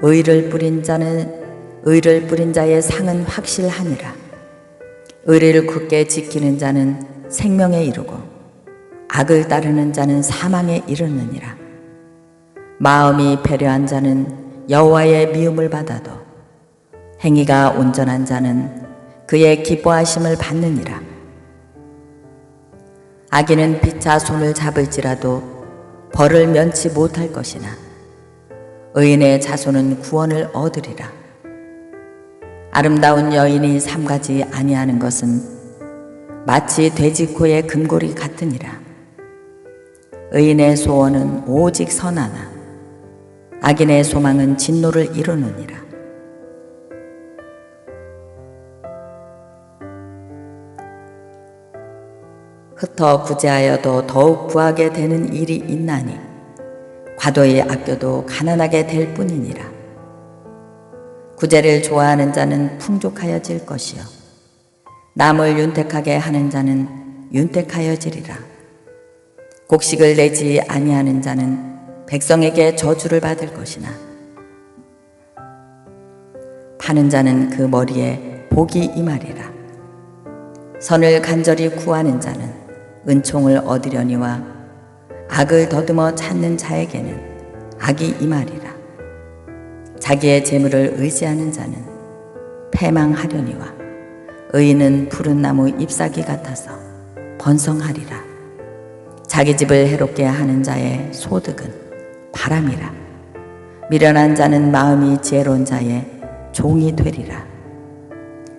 의를 뿌린 자의 상은 확실하니라. 의를 굳게 지키는 자는 생명에 이르고 악을 따르는 자는 사망에 이르느니라. 마음이 배려한 자는 여호와의 미움을 받아도 행위가 온전한 자는 그의 기뻐하심을 받느니라. 악인은 피차 손을 잡을지라도 벌을 면치 못할 것이나 의인의 자손은 구원을 얻으리라. 아름다운 여인이 삼가지 아니하는 것은 마치 돼지코의 금골이 같으니라. 의인의 소원은 오직 선하나 악인의 소망은 진노를 이루느니라. 흩어 구제하여도 더욱 구하게 되는 일이 있나니 과도히 아껴도 가난하게 될 뿐이니라. 구제를 좋아하는 자는 풍족하여질 것이요 남을 윤택하게 하는 자는 윤택하여지리라. 곡식을 내지 아니하는 자는 백성에게 저주를 받을 것이나 파는 자는 그 머리에 복이 임하리라. 선을 간절히 구하는 자는 은총을 얻으려니와 악을 더듬어 찾는 자에게는 악이 임하리라. 자기의 재물을 의지하는 자는 패망하려니와 의인은 푸른 나무 잎사귀 같아서 번성하리라. 자기 집을 해롭게 하는 자의 소득은 바람이라. 미련한 자는 마음이 지혜로운 자의 종이 되리라.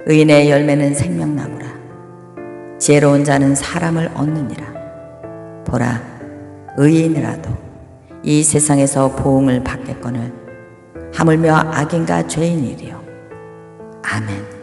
의인의 열매는 생명나무라. 지혜로운 자는 사람을 얻느니라. 보라, 의인이라도 이 세상에서 보응을 받겠거늘 하물며 악인과 죄인이리요. 아멘.